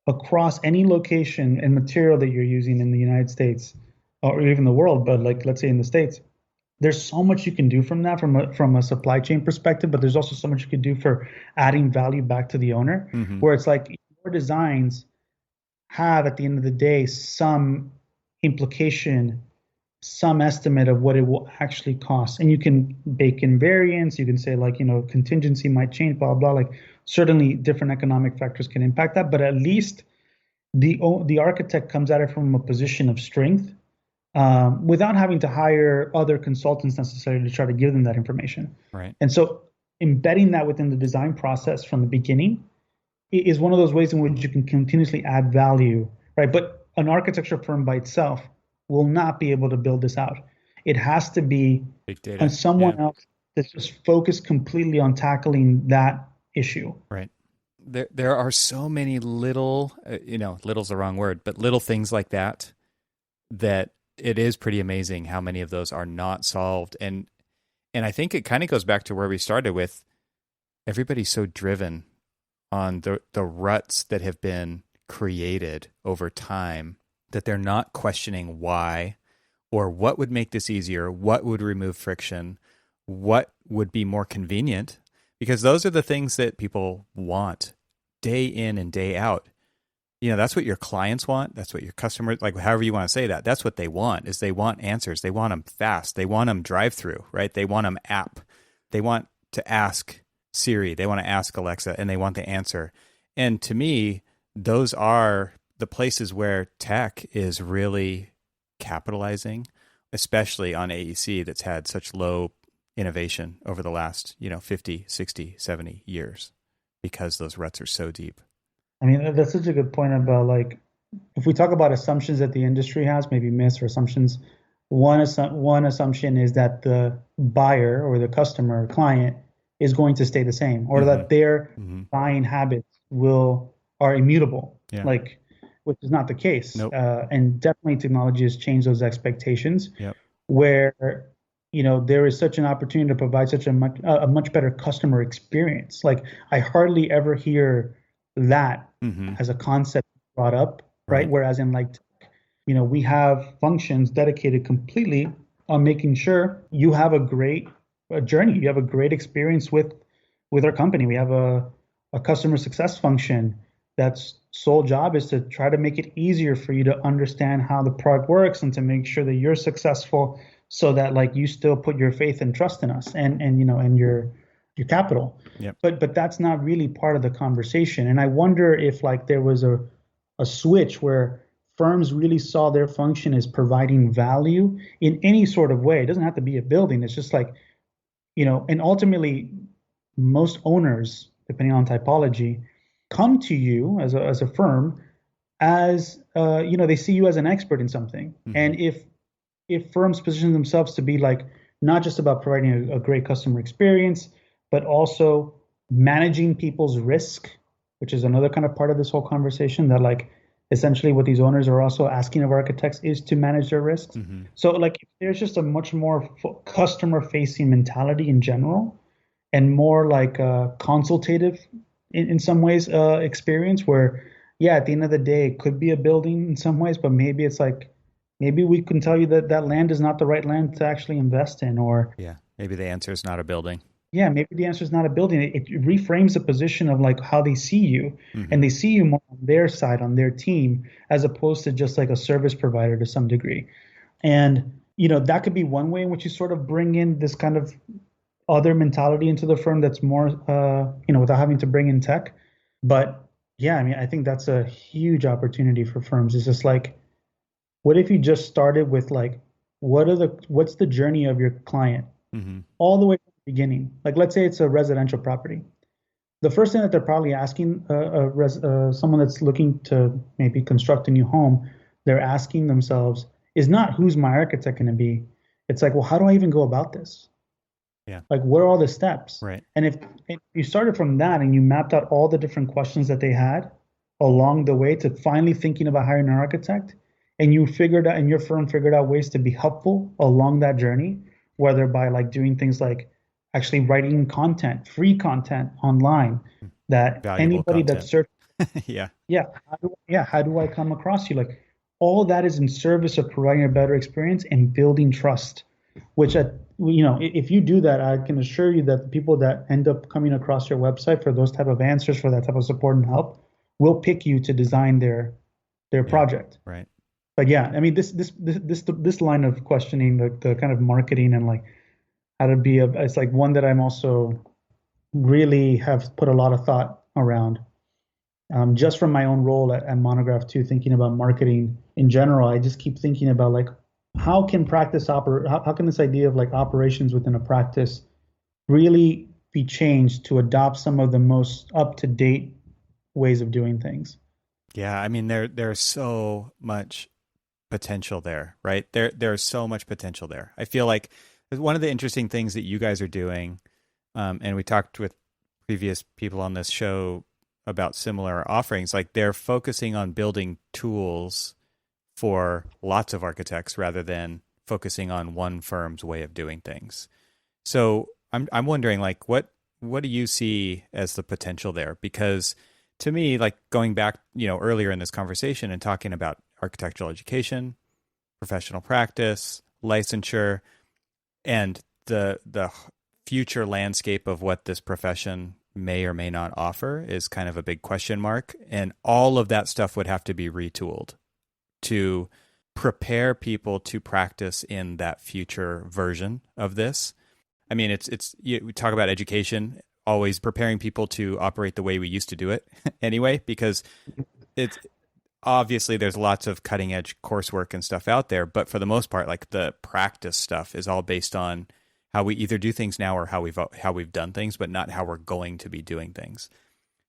across any location and material that you're using in the United States or even the world, but like let's say in the States, there's so much you can do from that from a supply chain perspective, but there's also so much you can do for adding value back to the owner, Mm-hmm. where it's like your designs have at the end of the day some implication some estimate of what it will actually cost. And you can bake in variance. You can say like, contingency might change, blah, blah. Like certainly different economic factors can impact that, but at least the architect comes at it from a position of strength, without having to hire other consultants necessarily to try to give them that information. Right. And so embedding that within the design process from the beginning is one of those ways in which you can continuously add value, right? But an architecture firm by itself will not be able to build this out. It has to be Big on data. Yeah. someone else that's just focused completely on tackling that issue. Right. There are so many little, little's the wrong word, but little things like that it is pretty amazing how many of those are not solved. And I think it kind of goes back to where we started with everybody's so driven on the ruts that have been created over time that they're not questioning why or what would make this easier, what would remove friction, what would be more convenient, because those are the things that people want day in and day out. That's what your clients want. That's what your customers, like however you want to say that, that's what they want, is they want answers. They want them fast. They want them drive through, right? They want them app. They want to ask Siri. They want to ask Alexa, and they want the answer. And to me, those are the places where tech is really capitalizing, especially on AEC that's had such low innovation over the last, 50, 60, 70 years, because those ruts are so deep. I mean, that's such a good point about like, if we talk about assumptions that the industry has, maybe myths or assumptions, one assumption is that the buyer or the customer or client is going to stay the same, or that their buying habits are immutable, Yeah. like, which is not the case. Nope. And definitely technology has changed those expectations. Yep. Where there is such an opportunity to provide such a much better customer experience. Like I hardly ever hear that as a concept brought up, right? Whereas in like, we have functions dedicated completely on making sure you have a great journey, you have a great experience with our company. We have a customer success function that's sole job is to try to make it easier for you to understand how the product works and to make sure that you're successful, so that like you still put your faith and trust in us and your capital. Yep. But that's not really part of the conversation. And I wonder if like there was a switch where firms really saw their function as providing value in any sort of way. It doesn't have to be a building. It's just like, and ultimately most owners, depending on typology, come to you as a firm as they see you as an expert in something. And if firms position themselves to be like not just about providing a great customer experience, but also managing people's risk, which is another kind of part of this whole conversation, that like essentially what these owners are also asking of architects is to manage their risks. So like there's just a much more customer facing mentality in general, and more like a consultative in some ways experience where, yeah, at the end of the day, it could be a building in some ways, but maybe it's like, maybe we can tell you that that land is not the right land to actually invest in, or maybe the answer is not a building. Yeah, maybe the answer is not a building. It reframes the position of like how they see you, and they see you more on their side, on their team, as opposed to just like a service provider to some degree. And that could be one way in which you sort of bring in this kind of other mentality into the firm that's more, without having to bring in tech. But yeah, I mean, I think that's a huge opportunity for firms. It's just like, what if you just started with like, what's the journey of your client all the way from the beginning? Like, let's say it's a residential property. The first thing that they're probably asking someone that's looking to maybe construct a new home, they're asking themselves is not who's my architect going to be. It's like, well, how do I even go about this? Yeah. Like, what are all the steps? Right. And if you started from that and you mapped out all the different questions that they had along the way to finally thinking about hiring an architect, and you figured out, and your firm figured out ways to be helpful along that journey, whether by like doing things like actually writing content, free content online that Valuable anybody content. that's searching, how do I come across you? Like, all that is in service of providing a better experience and building trust, which if you do that, I can assure you that the people that end up coming across your website for those type of answers, for that type of support and help, will pick you to design their project. Right. But yeah, I mean, this line of questioning, the kind of marketing and like how to be it's like one that I'm also really have put a lot of thought around. Just from my own role at Monograph too, thinking about marketing in general, I just keep thinking about like how can this idea of like operations within a practice really be changed to adopt some of the most up to date ways of doing things. Yeah, I mean there's so much potential there, right? There's so much potential there. I feel like one of the interesting things that you guys are doing, and we talked with previous people on this show about similar offerings, like they're focusing on building tools for lots of architects rather than focusing on one firm's way of doing things. So I'm wondering like what do you see as the potential there? Because to me, like going back, earlier in this conversation and talking about architectural education, professional practice, licensure, and the future landscape of what this profession may or may not offer is kind of a big question mark. And all of that stuff would have to be retooled to prepare people to practice in that future version of this. I mean, we talk about education, always preparing people to operate the way we used to do it anyway, because it's obviously there's lots of cutting edge coursework and stuff out there, but for the most part, like the practice stuff is all based on how we either do things now or how we've done things, but not how we're going to be doing things.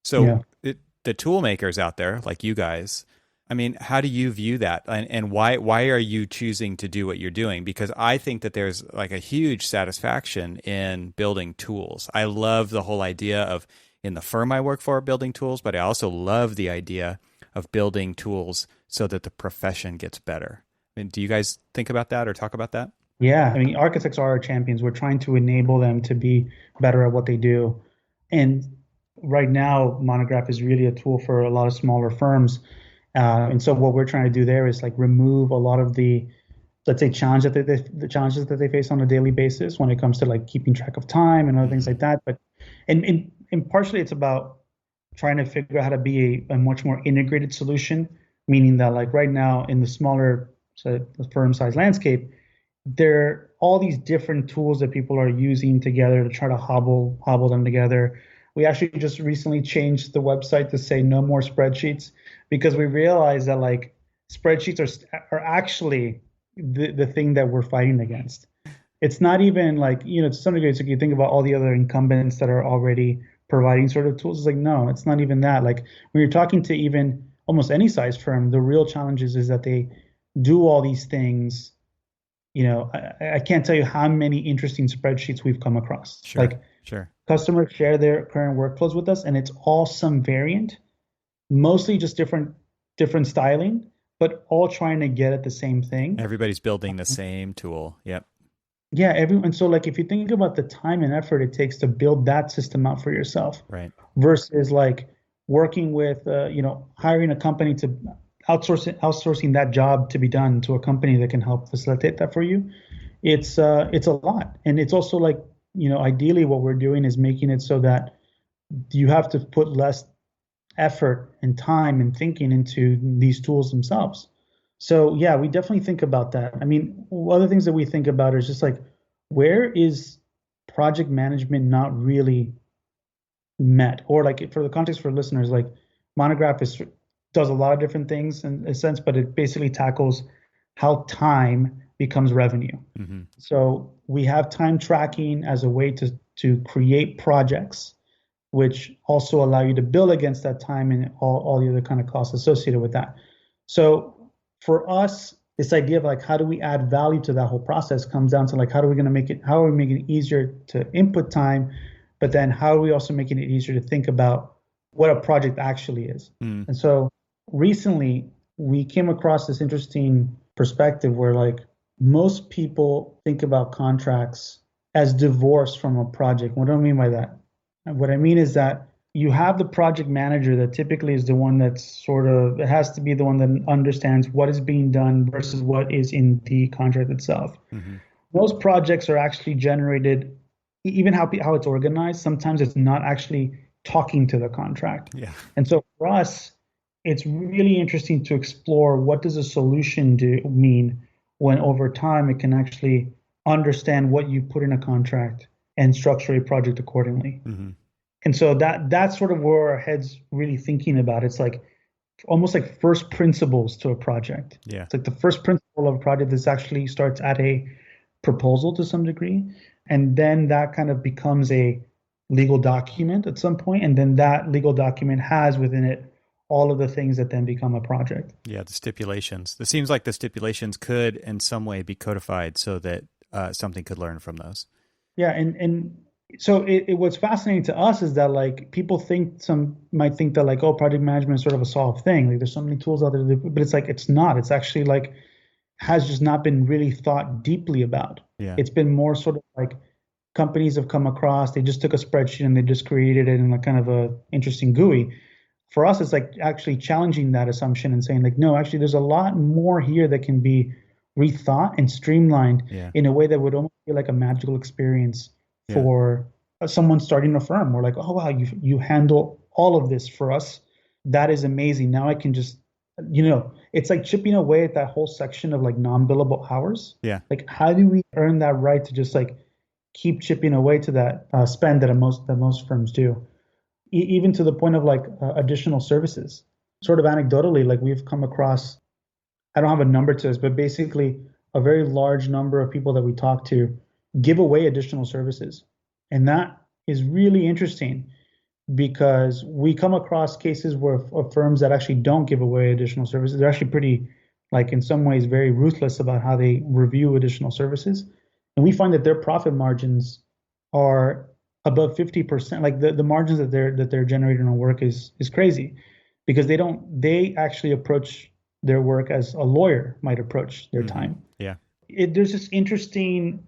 So Yeah. the tool makers out there, like you guys, I mean, how do you view that, and why are you choosing to do what you're doing? Because I think that there's like a huge satisfaction in building tools. I love the whole idea of in the firm I work for building tools, but I also love the idea of building tools so that the profession gets better. I mean, do you guys think about that or talk about that? Yeah, I mean, architects are our champions. We're trying to enable them to be better at what they do. And right now, Monograph is really a tool for a lot of smaller firms. And so what we're trying to do there is like remove a lot of the, let's say, the challenges that they face on a daily basis when it comes to like keeping track of time and other things Mm-hmm. like that. But and partially it's about trying to figure out how to be a much more integrated solution, meaning that like right now in the smaller the firm size landscape, there are all these different tools that people are using together to try to hobble them together. We actually just recently changed the website to say no more spreadsheets because we realized that like spreadsheets are actually the thing that we're fighting against. It's not even like, to some degree, it's like you think about all the other incumbents that are already providing sort of tools. It's like, no, it's not even that. Like when you're talking to even almost any size firm, the real challenges is that they do all these things. I can't tell you how many interesting spreadsheets we've come across. Sure, Like sure. customers share their current workflows with us, and it's all some variant, mostly just different styling, but all trying to get at the same thing. Everybody's building the same tool. Yep. Yeah, everyone. So like if you think about the time and effort it takes to build that system out for yourself Right. versus like working with hiring a company to outsourcing that job to be done to a company that can help facilitate that for you, it's a lot. And it's also like, ideally what we're doing is making it so that you have to put less effort and time and thinking into these tools themselves. So yeah, we definitely think about that. I mean, other things that we think about is just like where is project management not really met, or like for the context for listeners, like Monograph does a lot of different things in a sense, but it basically tackles how time becomes revenue. Mm-hmm. So we have time tracking as a way to create projects which also allow you to bill against that time and all the other kind of costs associated with that. So for us, this idea of like how do we add value to that whole process comes down to like how are we making it easier to input time, but then how are we also making it easier to think about what a project actually is. Mm. And so recently we came across this interesting perspective where like most people think about contracts as divorced from a project. What do I mean by that? What I mean is that you have the project manager that typically is the one that's sort of, it has to be the one that understands what is being done versus what is in the contract itself. Mm-hmm. Most projects are actually generated, even how it's organized, sometimes it's not actually talking to the contract. Yeah. And so for us, it's really interesting to explore what does a solution do mean when over time it can actually understand what you put in a contract and structure a project accordingly. Hmm. And so that's sort of where our heads really thinking about. It's like almost like first principles to a project. Yeah. It's like the first principle of a project is actually starts at a proposal to some degree, and then that kind of becomes a legal document at some point, and then that legal document has within it all of the things that then become a project. Yeah, the stipulations. It seems like the stipulations could in some way be codified so that something could learn from those. Yeah, and so what's fascinating to us is that like people think some might think that like, oh, project management is sort of a solved thing. Like there's so many tools out there, but it's like it's not. It's actually like has just not been really thought deeply about. Yeah. It's been more sort of like companies have come across, they just took a spreadsheet and they just created it in a kind of a interesting GUI. For us, it's like actually challenging that assumption and saying like, no, actually there's a lot more here that can be rethought and streamlined Yeah. in a way that would almost feel like a magical experience Yeah. for someone starting a firm. We're like, oh wow, you handle all of this for us. That is amazing. Now I can just, it's like chipping away at that whole section of like non-billable hours. Yeah. Like, how do we earn that right to just like keep chipping away to that spend that most firms do, even to the point of like additional services. Sort of anecdotally, like we've come across, I don't have a number to this, but basically a very large number of people that we talk to give away additional services. And that is really interesting because we come across cases where of firms that actually don't give away additional services. They're actually pretty, like in some ways, very ruthless about how they review additional services. And we find that their profit margins are above 50%. Like the margins that they're generating on work is crazy because they actually approach their work as a lawyer might approach their Hmm. time. Yeah. There's just interesting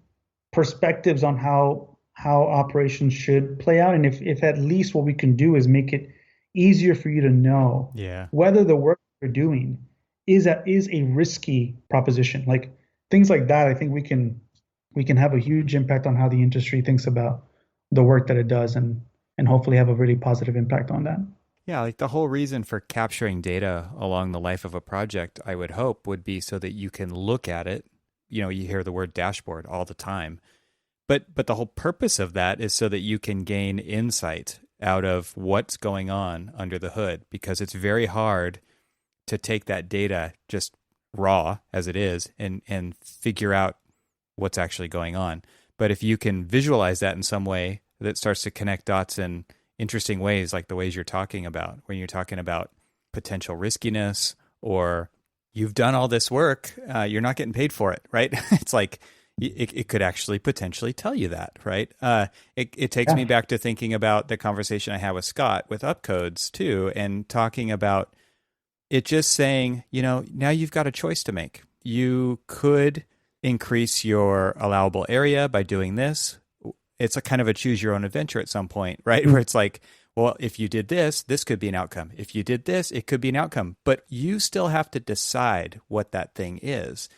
perspectives on how operations should play out, and if at least what we can do is make it easier for you to know Yeah. whether the work you're doing is a risky proposition. Like things like that, I think we can have a huge impact on how the industry thinks about the work that it does, and hopefully have a really positive impact on that. Yeah, like the whole reason for capturing data along the life of a project, I would hope, would be so that you can look at it. You know, you hear the word dashboard all the time. But the whole purpose of that is so that you can gain insight out of what's going on under the hood, because it's very hard to take that data just raw as it is and figure out what's actually going on. But if you can visualize that in some way that starts to connect dots in interesting ways, like the ways you're talking about, when you're talking about potential riskiness or you've done all this work, you're not getting paid for it, right? It's like it could actually potentially tell you that, right? It takes me Yeah. back to thinking about the conversation I had with Scott with Upcodes too, and talking about it just saying, now you've got a choice to make. You could increase your allowable area by doing this. It's a kind of a choose your own adventure at some point, right? Where it's like, well, if you did this, this could be an outcome. If you did this, it could be an outcome. But you still have to decide what that thing is.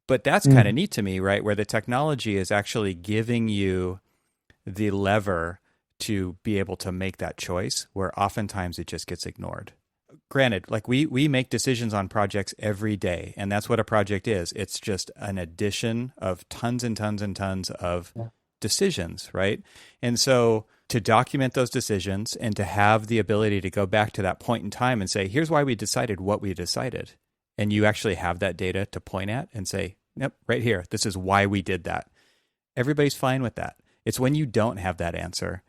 But that's kind of Mm. neat to me, right? Where the technology is actually giving you the lever to be able to make that choice, where oftentimes it just gets ignored. Granted, like we make decisions on projects every day, and that's what a project is. It's just an addition of tons and tons and tons of Yeah. decisions, right? And so to document those decisions and to have the ability to go back to that point in time and say, here's why we decided what we decided. And you actually have that data to point at and say, yep, right here, this is why we did that. Everybody's fine with that. It's when you don't have that answer.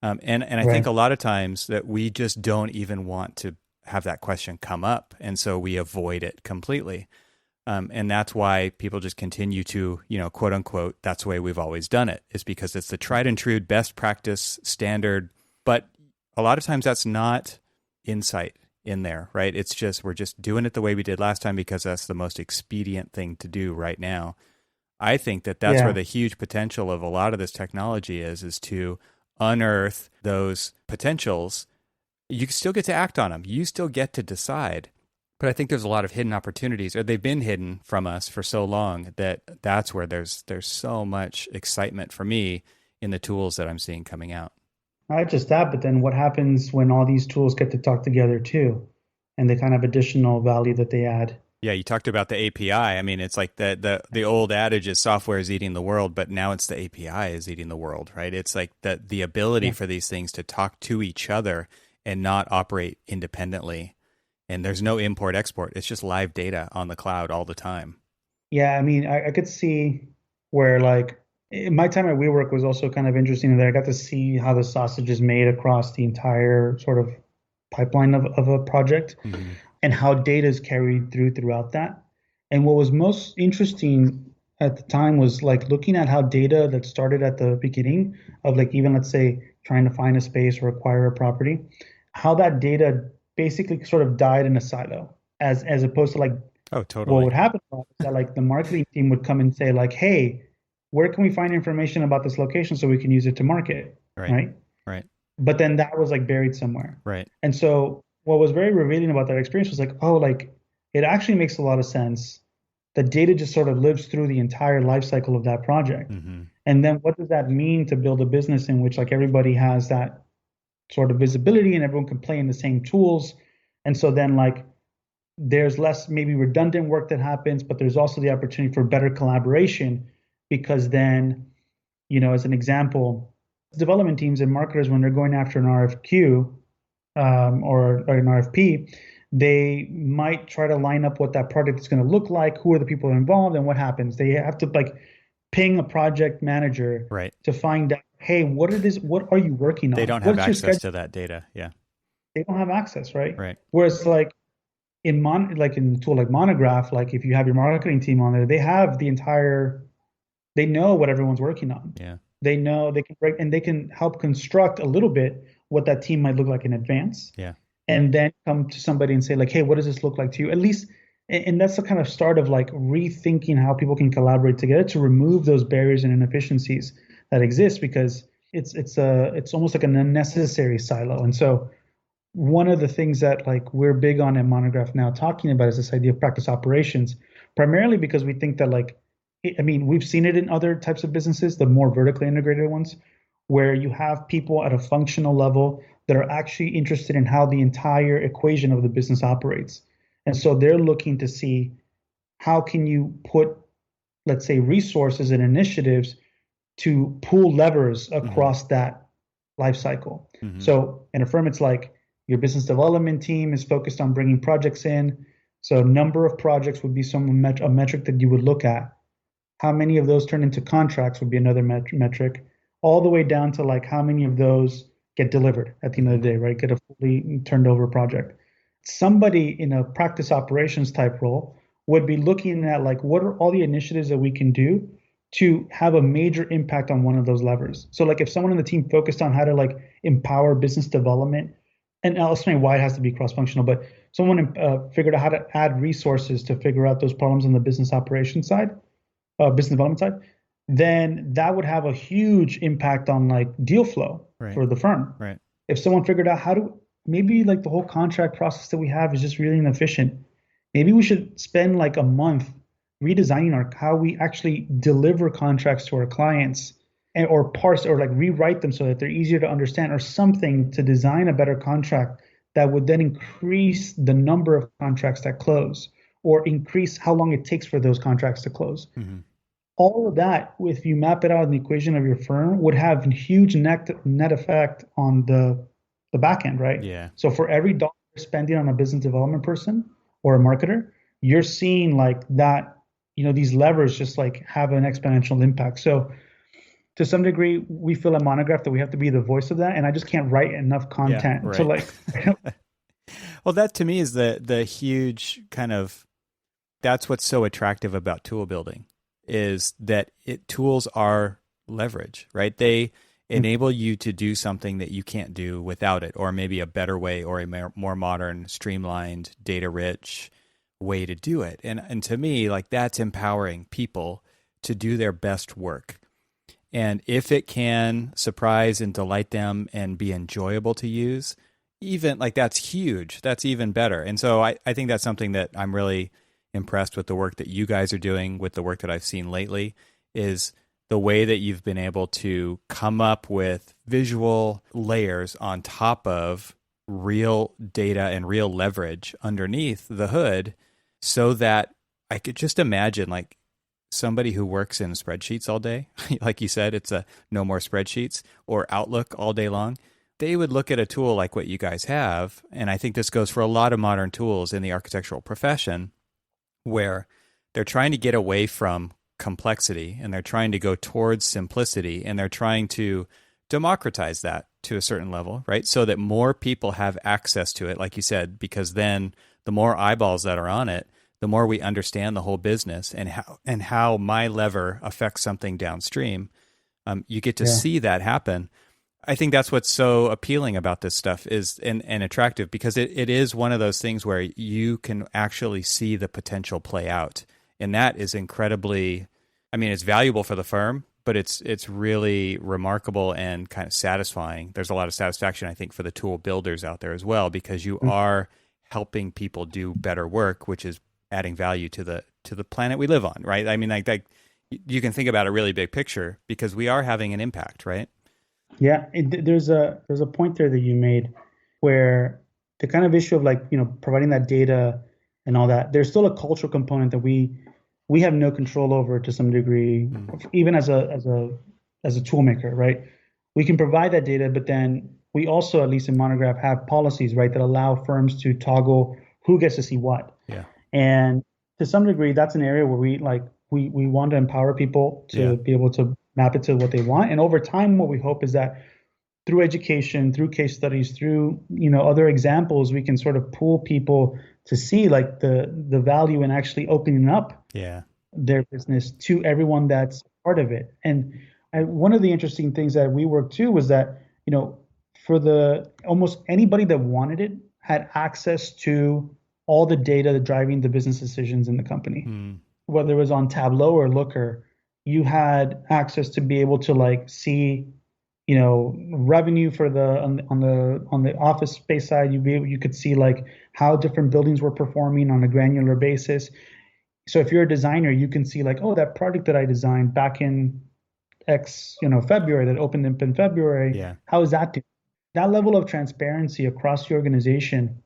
And I think Right. a lot of times that we just don't even want to have that question come up. And so we avoid it completely. And that's why people just continue to, quote unquote, that's the way we've always done it, is because it's the tried and true best practice standard. But a lot of times that's not insight in there, right? It's just, we're just doing it the way we did last time because that's the most expedient thing to do right now. I think that that's where Yeah. the huge potential of a lot of this technology is to unearth those potentials. You still get to act on them. You still get to decide. But I think there's a lot of hidden opportunities, or they've been hidden from us for so long that that's where there's so much excitement for me in the tools that I'm seeing coming out. Not just that, but then what happens when all these tools get to talk together too? and the kind of additional value that they add. Yeah, you talked about the API. I mean, it's like the old adage is software is eating the world, but now it's the API is eating the world, right? It's like the ability Yeah. for these things to talk to each other and not operate independently. And there's no import export. It's just live data on the cloud all the time. Yeah, I mean, I could see where like my time at WeWork was also kind of interesting that I got to see how the sausage is made across the entire sort of pipeline of a project Hmm. and how data is carried throughout that. And what was most interesting at the time was like looking at how data that started at the beginning of like even let's say trying to find a space or acquire a property, how that data basically sort of died in a silo as opposed to like Oh, what totally. would happen is that like the marketing team would come and say like, hey, where can we find information about this location so we can use it to market, Right. right? Right. But then that was like buried somewhere. Right. And so what was very revealing about that experience was like, oh, like it actually makes a lot of sense. The data just sort of lives through the entire life cycle of that project. Hmm. And then what does that mean to build a business in which like everybody has that sort of visibility and everyone can play in the same tools? And so then like there's less maybe redundant work that happens, but there's also the opportunity for better collaboration because then, as an example, development teams and marketers, when they're going after an RFQ or an RFP, they might try to line up what that project is going to look like, who are the people involved, and what happens. They have to like ping a project manager Right. to find out, hey, what are you working They on? don't have What's your access schedule? to that data. Yeah. They don't have access, right? Right. Whereas like in a tool like Monograph, like if you have your marketing team on there, they know what everyone's working on. Yeah. They know they can break and they can help construct a little bit what that team might look like in advance, Yeah. and then come to somebody and say like, hey, what does this look like to you? At least, and that's the kind of start of like rethinking how people can collaborate together to remove those barriers and inefficiencies that exist because it's almost like an unnecessary silo. And so one of the things that like we're big on at Monograph now talking about is this idea of practice operations, primarily because we think that like, I mean, we've seen it in other types of businesses, the more vertically integrated ones, where you have people at a functional level that are actually interested in how the entire equation of the business operates. And so they're looking to see how can you put, let's say, resources and initiatives to pull levers Hmm. across that life cycle. Hmm. So in a firm, it's like your business development team is focused on bringing projects in. So number of projects would be a metric that you would look at. How many of those turn into contracts would be another metric, all the way down to like how many of those get delivered at the end Hmm. of the day, right? Get a fully turned over project. Somebody in a practice operations type role would be looking at like what are all the initiatives that we can do to have a major impact on one of those levers. So like if someone in the team focused on how to like empower business development, and I'll explain why it has to be cross-functional, but someone figured out how to add resources to figure out those problems on the business operations side, business development side, then that would have a huge impact on like deal flow Right. for the firm. Right. If someone figured out how to maybe like the whole contract process that we have is just really inefficient, maybe we should spend like a month redesigning our how we actually deliver contracts to our clients and or parse or like rewrite them so that they're easier to understand or something to design a better contract that would then increase the number of contracts that close or increase how long it takes for those contracts to close. Hmm. All of that, if you map it out in the equation of your firm, would have a huge net effect on the back end, right? Yeah. So for every dollar you're spending on a business development person or a marketer, you're seeing like that, these levers just like have an exponential impact. So to some degree, we feel at Monograph that we have to be the voice of that, and I just can't write enough Yeah. content to Right. like. Well, that to me is the huge kind of that's what's so attractive about tool building is that tools are leverage, right? They enable you to do something that you can't do without it, or maybe a better way or a more modern, streamlined, data rich way to do it. And to me, like that's empowering people to do their best work. And if it can surprise and delight them and be enjoyable to use, even like that's huge. That's even better. And so I think that's something that I'm really impressed with the work that you guys are doing, with the work that I've seen lately, is the way that you've been able to come up with visual layers on top of real data and real leverage underneath the hood, so that I could just imagine like somebody who works in spreadsheets all day, like you said, it's a no more spreadsheets, or Outlook all day long. They would look at a tool like what you guys have. And I think this goes for a lot of modern tools in the architectural profession, where they're trying to get away from complexity and they're trying to go towards simplicity, and they're trying to democratize that to a certain level, right? So that more people have access to it, like you said, because then the more eyeballs that are on it, the more we understand the whole business and how my lever affects something downstream. You get to see that happen. I think that's what's so appealing about this stuff is and attractive, because it is one of those things where you can actually see the potential play out. And that is incredibly, I mean, it's valuable for the firm, but it's really remarkable and kind of satisfying. There's a lot of satisfaction, I think, for the tool builders out there as well, because you are helping people do better work, which is adding value to the planet we live on, right? I mean, like you can think about a really big picture, because we are having an impact, right? Yeah, there's a point there that you made where the kind of issue of like, providing that data and all that, there's still a cultural component that we have no control over to some degree, even as a tool maker, right? We can provide that data, but then we also, at least in Monograph, have policies, right, that allow firms to toggle who gets to see what. Yeah. And to some degree, that's an area where we want to empower people to be able to map it to what they want. And over time, what we hope is that through education, through case studies, through other examples, we can sort of pull people to see like the value in actually opening up their business to everyone that's part of it. And one of the interesting things that we worked too was that for the almost anybody that wanted it had access to all the data driving the business decisions in the company, whether it was on Tableau or Looker. You had access to be able to like see revenue for on the office space side. You could see like how different buildings were performing on a granular basis. So if you're a designer, you can see like, oh, that project that I designed back in X February, that opened up in February, how is that doing? That level of transparency across the organization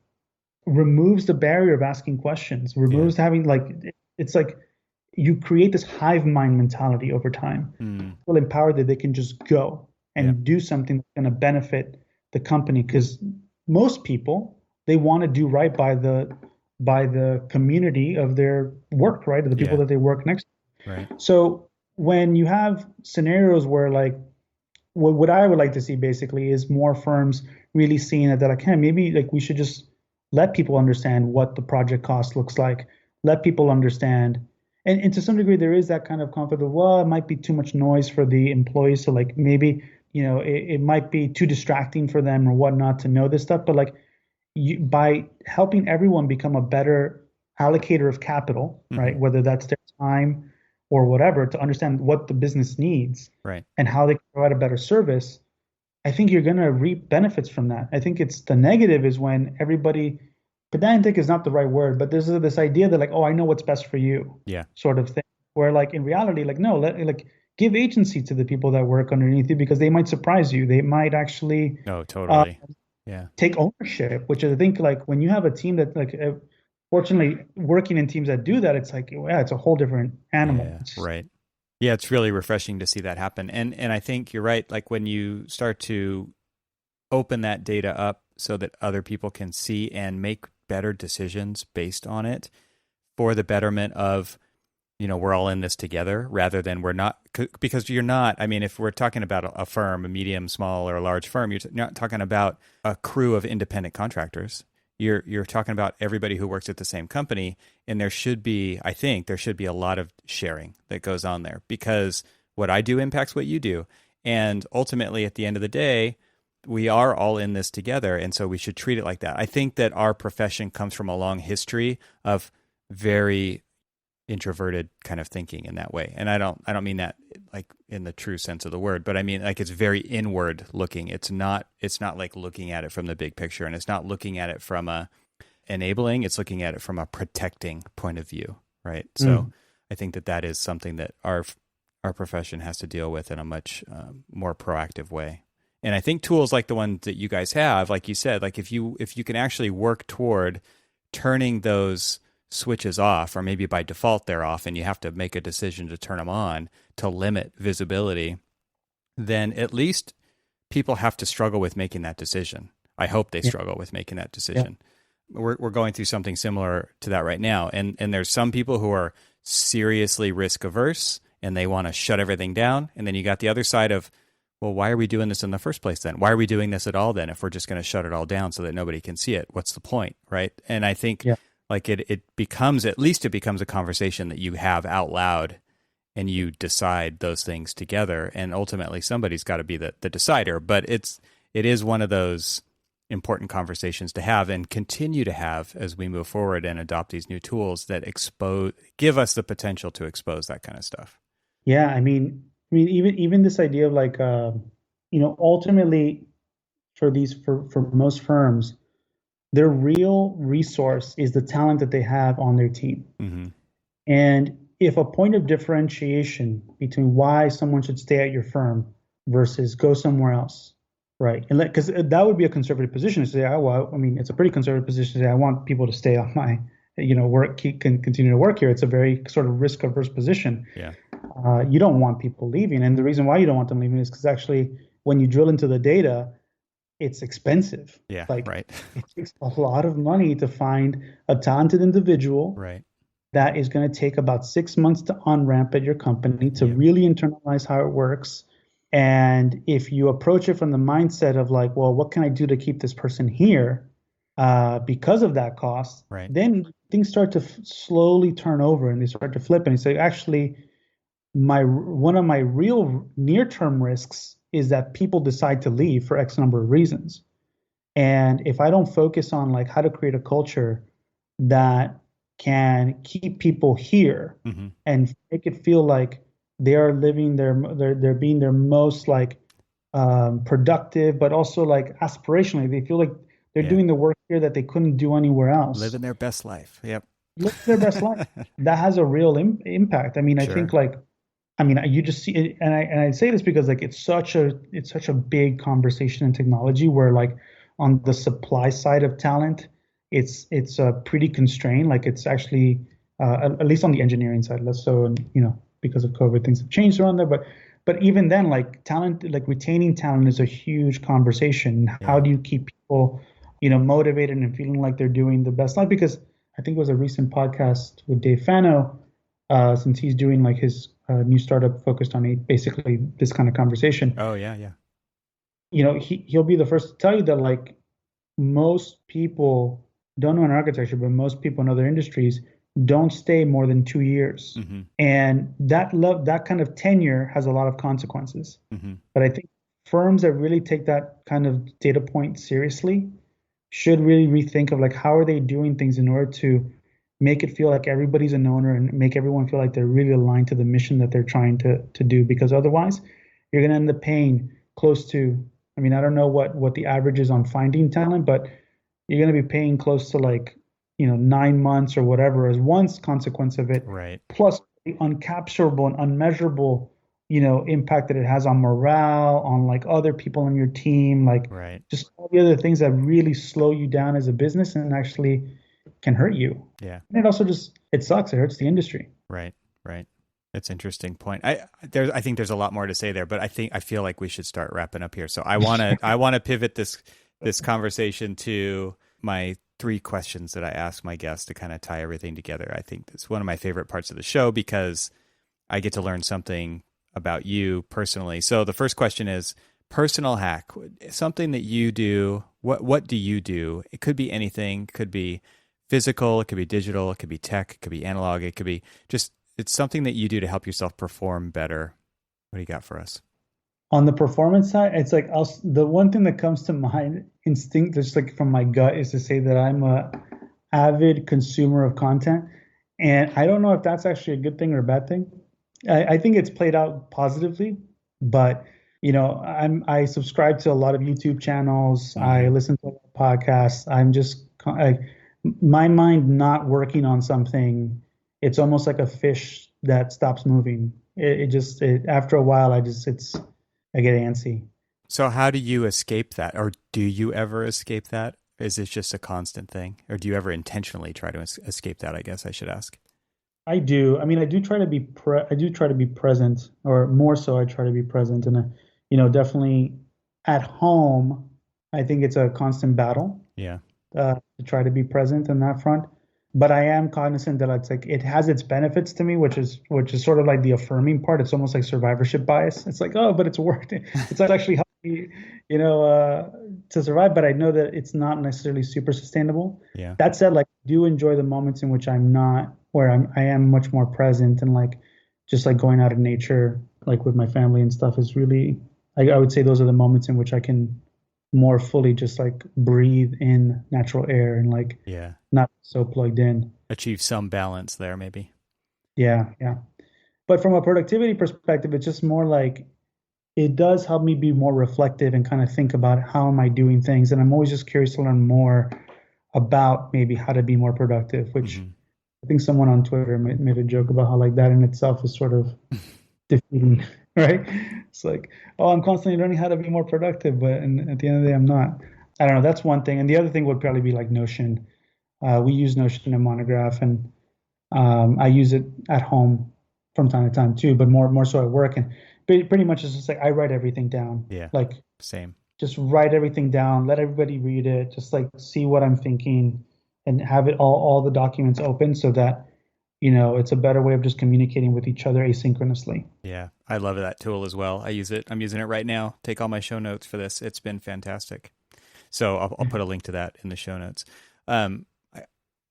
removes the barrier of asking questions, removes having like, it's like you create this hive mind mentality over time. Well, empowered that they can just go and do something that's going to benefit the company, because most people, they want to do right by the community of their work, right? Of the people that they work next to. Right. So when you have scenarios where like what I would like to see basically is more firms really seeing that they're like, hey, maybe like we should just let people understand what the project cost looks like. Let people understand. And to some degree, there is that kind of conflict of, well, it might be too much noise for the employees. So like maybe, it might be too distracting for them or whatnot to know this stuff. But like by helping everyone become a better allocator of capital, right? Whether that's their time or whatever, to understand what the business needs and how they can provide a better service, I think you're going to reap benefits from that. I think it's the negative is when everybody, pedantic is not the right word, but there's this idea that like, oh, I know what's best for you, sort of thing. Where like in reality, like no, like give agency to the people that work underneath you, because they might surprise you. They might actually take ownership, which I think like when you have a team that like, fortunately working in teams that do that, it's like, it's a whole different animal. Right. Yeah, it's really refreshing to see that happen. And I think you're right. Like when you start to open that data up so that other people can see and make better decisions based on it for the betterment of, we're all in this together, rather than we're not, because you're not, I mean, if we're talking about a firm, a medium, small, or a large firm, you're not talking about a crew of independent contractors. You're talking about everybody who works at the same company, and I think there should be a lot of sharing that goes on there, because what I do impacts what you do. And ultimately, at the end of the day, we are all in this together, and so we should treat it like that. I think that our profession comes from a long history of very introverted kind of thinking in that way. And I don't mean that like in the true sense of the word, but I mean like it's very inward looking. It's not like looking at it from the big picture, and it's not looking at it from a enabling, it's looking at it from a protecting point of view, right? So I think that is something that our profession has to deal with in a much more proactive way. And I think tools like the ones that you guys have, like you said, like if you can actually work toward turning those switches off, or maybe by default they're off and you have to make a decision to turn them on to limit visibility, then at least people have to struggle with making that decision. I hope they Yeah. struggle with making that Yeah. decision. We're going through something similar to that right now. And there's some people who are seriously risk averse and they want to shut everything down. And then you got the other side of, well, why are we doing this in the first place then? Why are we doing this at all then if we're just going to shut it all down so that nobody can see it? What's the point, right? And I think Yeah. like it becomes, at least it becomes a conversation that you have out loud and you decide those things together. And ultimately somebody's got to be the decider. But it is one of those important conversations to have and continue to have as we move forward and adopt these new tools that give us the potential to expose that kind of stuff. Yeah, even this idea of like, ultimately for most firms, their real resource is the talent that they have on their team. Mm-hmm. And if a point of differentiation between why someone should stay at your firm versus go somewhere else, right? And because that would be a conservative position to say, oh, well, I mean, it's a pretty conservative position to say, I want people to stay on my, can continue to work here. It's a very sort of risk averse position. Yeah. You don't want people leaving. And the reason why you don't want them leaving is because actually when you drill into the data, it's expensive. Yeah. Like Right. it takes a lot of money to find a talented individual Right. that is going to take about 6 months to on-ramp at your company to Yep. really internalize how it works. And if you approach it from the mindset of like, well, what can I do to keep this person here because of that cost, Right. then things start to slowly turn over and they start to flip and you say, actually, one of my real near-term risks is that people decide to leave for X number of reasons. And if I don't focus on like how to create a culture that can keep people here Mm-hmm. and make it feel like they are living they're being their most like productive, but also like aspirationally, they feel like they're Yeah. doing the work here that they couldn't do anywhere else. Living their best life. Yep. Live their best life. That has a real impact. I mean, I think Sure. like you just see it, and I say this because like it's such a big conversation in technology where like on the supply side of talent, it's pretty constrained. Like it's actually at least on the engineering side, less so, and because of COVID, things have changed around there. But even then, like talent, like retaining talent is a huge conversation. How Yeah. do you keep people, motivated and feeling like they're doing the best life? Because I think it was a recent podcast with Dave Fano, since he's doing like his new startup focused on basically this kind of conversation. Oh, yeah. Yeah. He'll be the first to tell you that like most people don't know in architecture, but most people in other industries don't stay more than 2 years, Mm-hmm. and that kind of tenure has a lot of consequences. Mm-hmm. But I think firms that really take that kind of data point seriously should really rethink of like how are they doing things in order to make it feel like everybody's an owner and make everyone feel like they're really aligned to the mission that they're trying to do. Because otherwise, you're going to end up paying close to, I mean, I don't know what the average is on finding talent, but you're going to be paying close to like 9 months or whatever as one consequence of it, Right. plus the uncapturable and unmeasurable impact that it has on morale, on like other people on your team, like Right. just all the other things that really slow you down as a business and actually can hurt you. Yeah. And it also it sucks. It hurts the industry. Right. Right. That's an interesting point. I think there's a lot more to say there, but I feel like we should start wrapping up here. So I want to pivot this conversation to my 3 questions that I ask my guests to kind of tie everything together. I think it's one of my favorite parts of the show because I get to learn something about you personally. So the first question is personal hack, something that you do. What do you do? It could be anything. It could be physical. It could be digital. It could be tech. It could be analog. It could be just, it's something that you do to help yourself perform better. What do you got for us? On the performance side, it's like the one thing that comes to mind instinct, just like from my gut, is to say that I'm a avid consumer of content. And I don't know if that's actually a good thing or a bad thing. I think it's played out positively, but I subscribe to a lot of YouTube channels. Mm-hmm. I listen to a lot of podcasts. My mind not working on something, it's almost like a fish that stops moving. After a while, I get antsy. So how do you escape that? Or do you ever escape that? Is it just a constant thing? Or do you ever intentionally try to escape that, I guess I should ask? I do. I mean, I do try to be present, or more so, I try to be present. And definitely at home, I think it's a constant battle Yeah. to try to be present in that front. But I am cognizant that it's like it has its benefits to me, which is sort of like the affirming part. It's almost like survivorship bias. It's like, oh, but it's worked. It's actually helped me, to survive. But I know that it's not necessarily super sustainable. Yeah. That said, like, I do enjoy the moments in which I'm not, where I am much more present, and like just like going out in nature, like with my family and stuff, is really, I would say those are the moments in which I can more fully just like breathe in natural air and like Yeah. not so plugged in. Achieve some balance there, maybe. Yeah, yeah. But from a productivity perspective, it's just more like it does help me be more reflective and kind of think about how am I doing things. And I'm always just curious to learn more about maybe how to be more productive, which Hmm. I think someone on Twitter made a joke about how like that in itself is sort of defeating, right? It's like, oh, I'm constantly learning how to be more productive, but and at the end of the day, I'm not. I don't know. That's one thing. And the other thing would probably be like Notion. We use Notion in Monograph, and I use it at home from time to time too, but more so at work. And pretty much it's just like I write everything down, Yeah. like Same. just write everything down, let everybody read it, just like see what I'm thinking, and have it all the documents open so that it's a better way of just communicating with each other asynchronously. Yeah. I love that tool as well. I use it. I'm using it right now. Take all my show notes for this. It's been fantastic. So I'll put a link to that in the show notes. Um,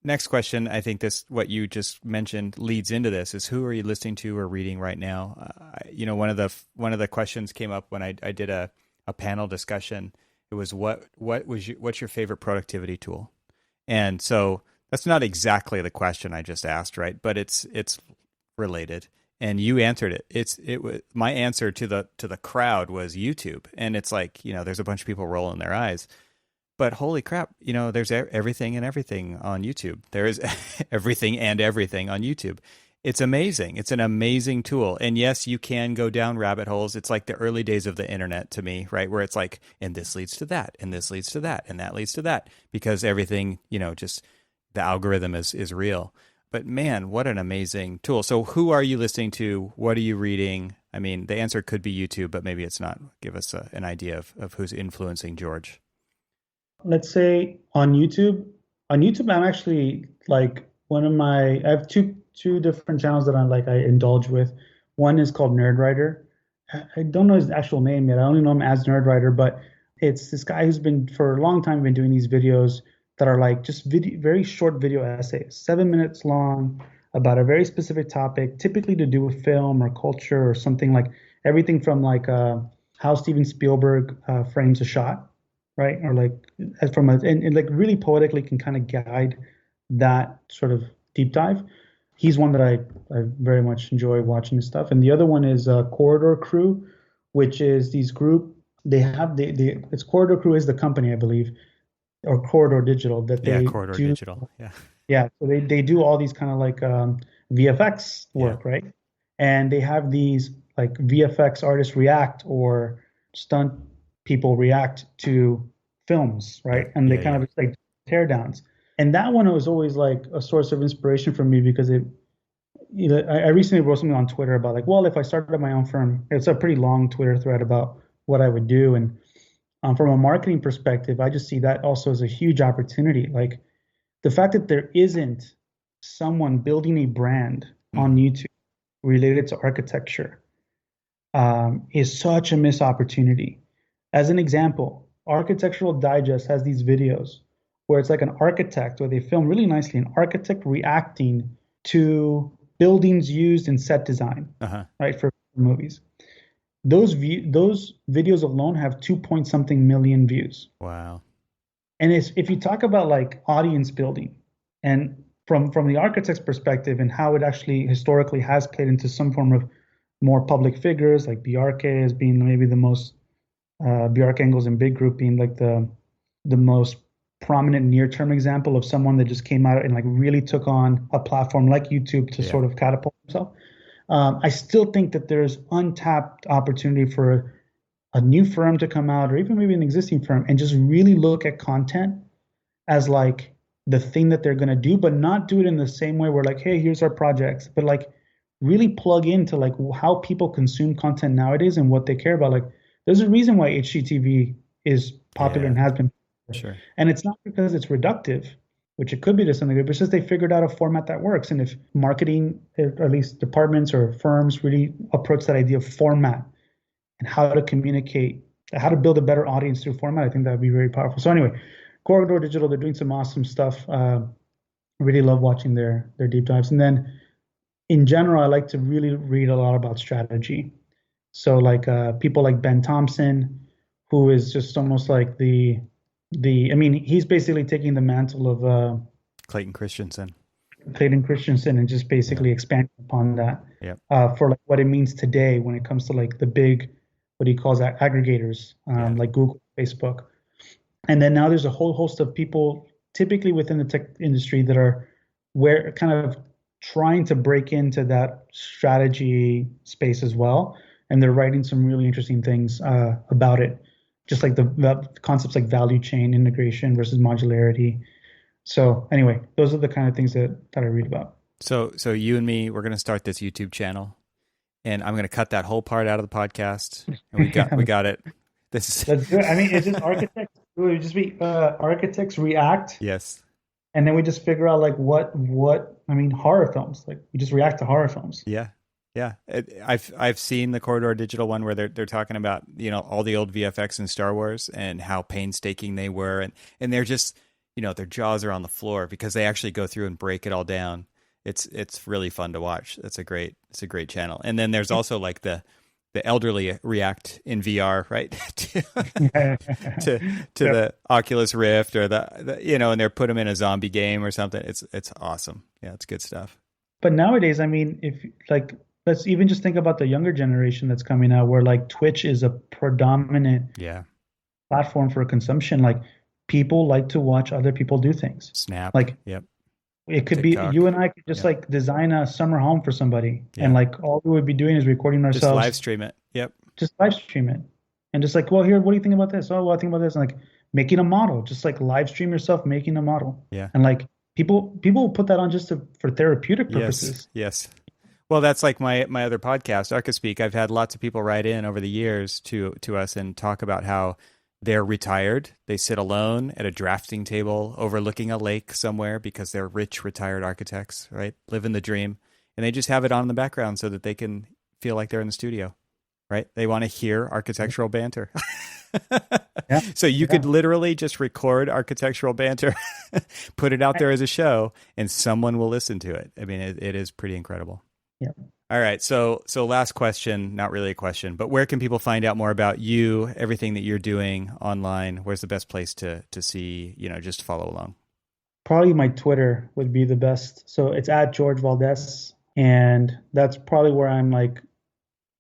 Next question, I think this what you just mentioned leads into this is who are you listening to or reading right now? One of the questions came up when I did a panel discussion. It was what's your favorite productivity tool? And so that's not exactly the question I just asked, right? But it's related. And you answered it. It was my answer to the crowd was YouTube, and it's like there's a bunch of people rolling their eyes. But holy crap, there's everything and everything on YouTube. There is everything and everything on YouTube. It's amazing. It's an amazing tool. And yes, you can go down rabbit holes. It's like the early days of the internet to me, right? Where it's like, and this leads to that, and this leads to that, and that leads to that, because everything, just the algorithm is real. But man, what an amazing tool. So who are you listening to? What are you reading? I mean, the answer could be YouTube, but maybe it's not. Give us an idea of who's influencing George. Let's say on YouTube. On YouTube, I'm actually like I have two different channels that I indulge with. One is called Nerdwriter. I don't know his actual name yet. I only know him as Nerdwriter, but it's this guy who's been for a long time been doing these videos that are like just very short video essays, 7 minutes long, about a very specific topic, typically to do with film or culture or something, like everything from like how Steven Spielberg frames a shot, right? Or like and like really poetically can kind of guide that sort of deep dive. He's one that I very much enjoy watching his stuff. And the other one is Corridor Crew, which is these group. It's Corridor Crew is the company, I believe, or Corridor Digital, that Yeah, they Corridor do. Digital. Yeah. Yeah, so they do all these kind of like VFX Yeah. work, right? And they have these like VFX artists react, or stunt people react to films, Yeah. right? And they Yeah. kind Yeah. of like tear downs. And that one was always like a source of inspiration for me because I recently wrote something on Twitter about like, well, if I started my own firm, it's a pretty long Twitter thread about what I would do. And from a marketing perspective, I just see that also as a huge opportunity. Like the fact that there isn't someone building a brand on Hmm. YouTube related to architecture is such a missed opportunity. As an example, Architectural Digest has these videos where it's like an architect, where they film really nicely an architect reacting to buildings used in set design, Uh-huh. right, for movies. Those videos alone have 2 point something million views. Wow. And if you talk about like audience building, and from the architect's perspective and how it actually historically has played into some form of more public figures, like Bjarke as being maybe the most Bjarke Engels and Big Group being like the most prominent near-term example of someone that just came out and like really took on a platform like YouTube to Yeah. sort of catapult himself. I still think that there's untapped opportunity for a new firm to come out or even maybe an existing firm and just really look at content as like the thing that they're going to do, but not do it in the same way where like, hey, here's our projects, but like really plug into like how people consume content nowadays and what they care about. Like there's a reason why HGTV is popular and has been popular. Sure. And it's not because it's reductive, which it could be to some degree, but it's just they figured out a format that works. And if marketing, or at least departments or firms really approach that idea of format and how to communicate, how to build a better audience through format, I think that would be very powerful. So anyway, Corridor Digital, they're doing some awesome stuff. Really love watching their deep dives. And then in general, I like to really read a lot about strategy. So like people like Ben Thompson, who is just almost like I mean, he's basically taking the mantle of Clayton Christensen and just basically expanding upon that for like what it means today when it comes to like the big, what he calls aggregators, like Google, Facebook. And then now there's a whole host of people typically within the tech industry that are kind of trying to break into that strategy space as well. And they're writing some really interesting things about it, just like the concepts like value chain integration versus modularity. So anyway, those are the kind of things that I read about. So you and me, we're going to start this YouTube channel, and I'm going to cut that whole part out of the podcast. And we got it. Let's do it. I mean, it's just architects. It would just be architects react. Yes. And then we just figure out like what I mean, horror films. Like we just react to horror films. Yeah. Yeah. I've seen the Corridor Digital one where they're talking about, all the old VFX in Star Wars and how painstaking they were. And they're just, their jaws are on the floor because they actually go through and break it all down. It's really fun to watch. It's a great channel. And then there's also like the elderly react in VR, right? to the Oculus Rift or and they're put them in a zombie game or something. It's awesome. Yeah, it's good stuff. But nowadays, I mean, if like, let's even just think about the younger generation that's coming out where like Twitch is a predominant platform for consumption. Like people like to watch other people do things. Snap. Like, yep. It could TikTok. Be you and I could just like design a summer home for somebody, and like all we would be doing is recording ourselves. Just live stream it. Yep. Just live stream it, and just like, well, here, what do you think about this? Oh, well, I think about this, and like making a model, just like live stream yourself making a model. Yeah. And like people will put that on just for therapeutic purposes. Yes. Well, that's like my other podcast, Archispeak. I've had lots of people write in over the years to us and talk about how they're retired. They sit alone at a drafting table overlooking a lake somewhere because they're rich, retired architects, right? Living the dream. And they just have it on in the background so that they can feel like they're in the studio, right? They want to hear architectural banter. So you could literally just record architectural banter, put it out there as a show, and someone will listen to it. I mean, it is pretty incredible. Yeah. All right. So last question, not really a question, but where can people find out more about you, everything that you're doing online? Where's the best place to see, just follow along? Probably my Twitter would be the best. So it's at George Valdes. And that's probably where I'm like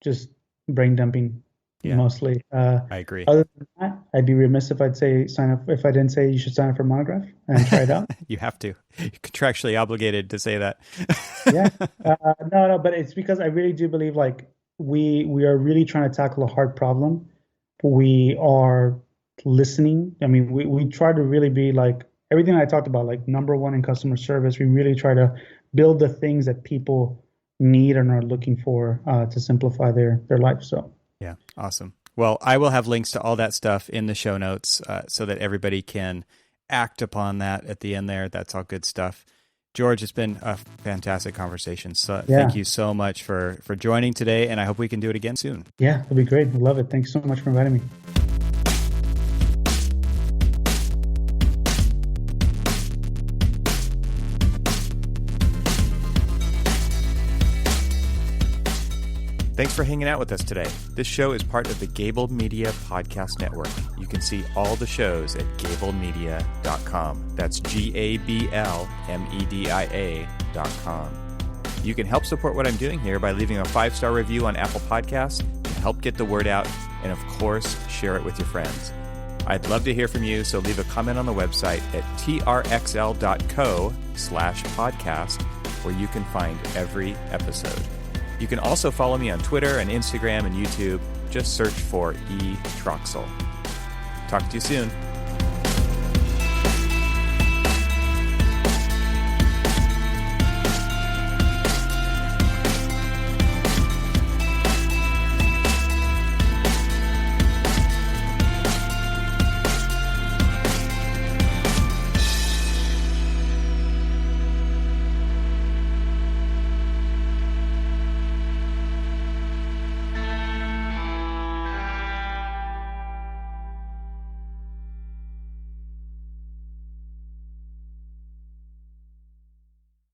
just brain dumping mostly. I agree. Other than that, I'd be remiss if I'd say sign up. If I didn't say you should sign up for Monograph and try it out. You have to. You're contractually obligated to say that. No, but it's because I really do believe like we are really trying to tackle a hard problem. We are listening. I mean, we try to really be like everything I talked about, like number one in customer service. We really try to build the things that people need and are looking for to simplify their life. So. Yeah. Awesome. Well, I will have links to all that stuff in the show notes so that everybody can act upon that at the end there. That's all good stuff. George, it's been a fantastic conversation. So thank you so much for joining today, and I hope we can do it again soon. Yeah, it'll be great. I love it. Thanks so much for inviting me. Thanks for hanging out with us today. This show is part of the Gable Media Podcast Network. You can see all the shows at gablemedia.com. That's GABLMEDIA.com. You can help support what I'm doing here by leaving a 5-star review on Apple Podcasts to help get the word out, and of course, share it with your friends. I'd love to hear from you, so leave a comment on the website at trxl.co/podcast, where you can find every episode. You can also follow me on Twitter and Instagram and YouTube. Just search for eTroxel. Talk to you soon.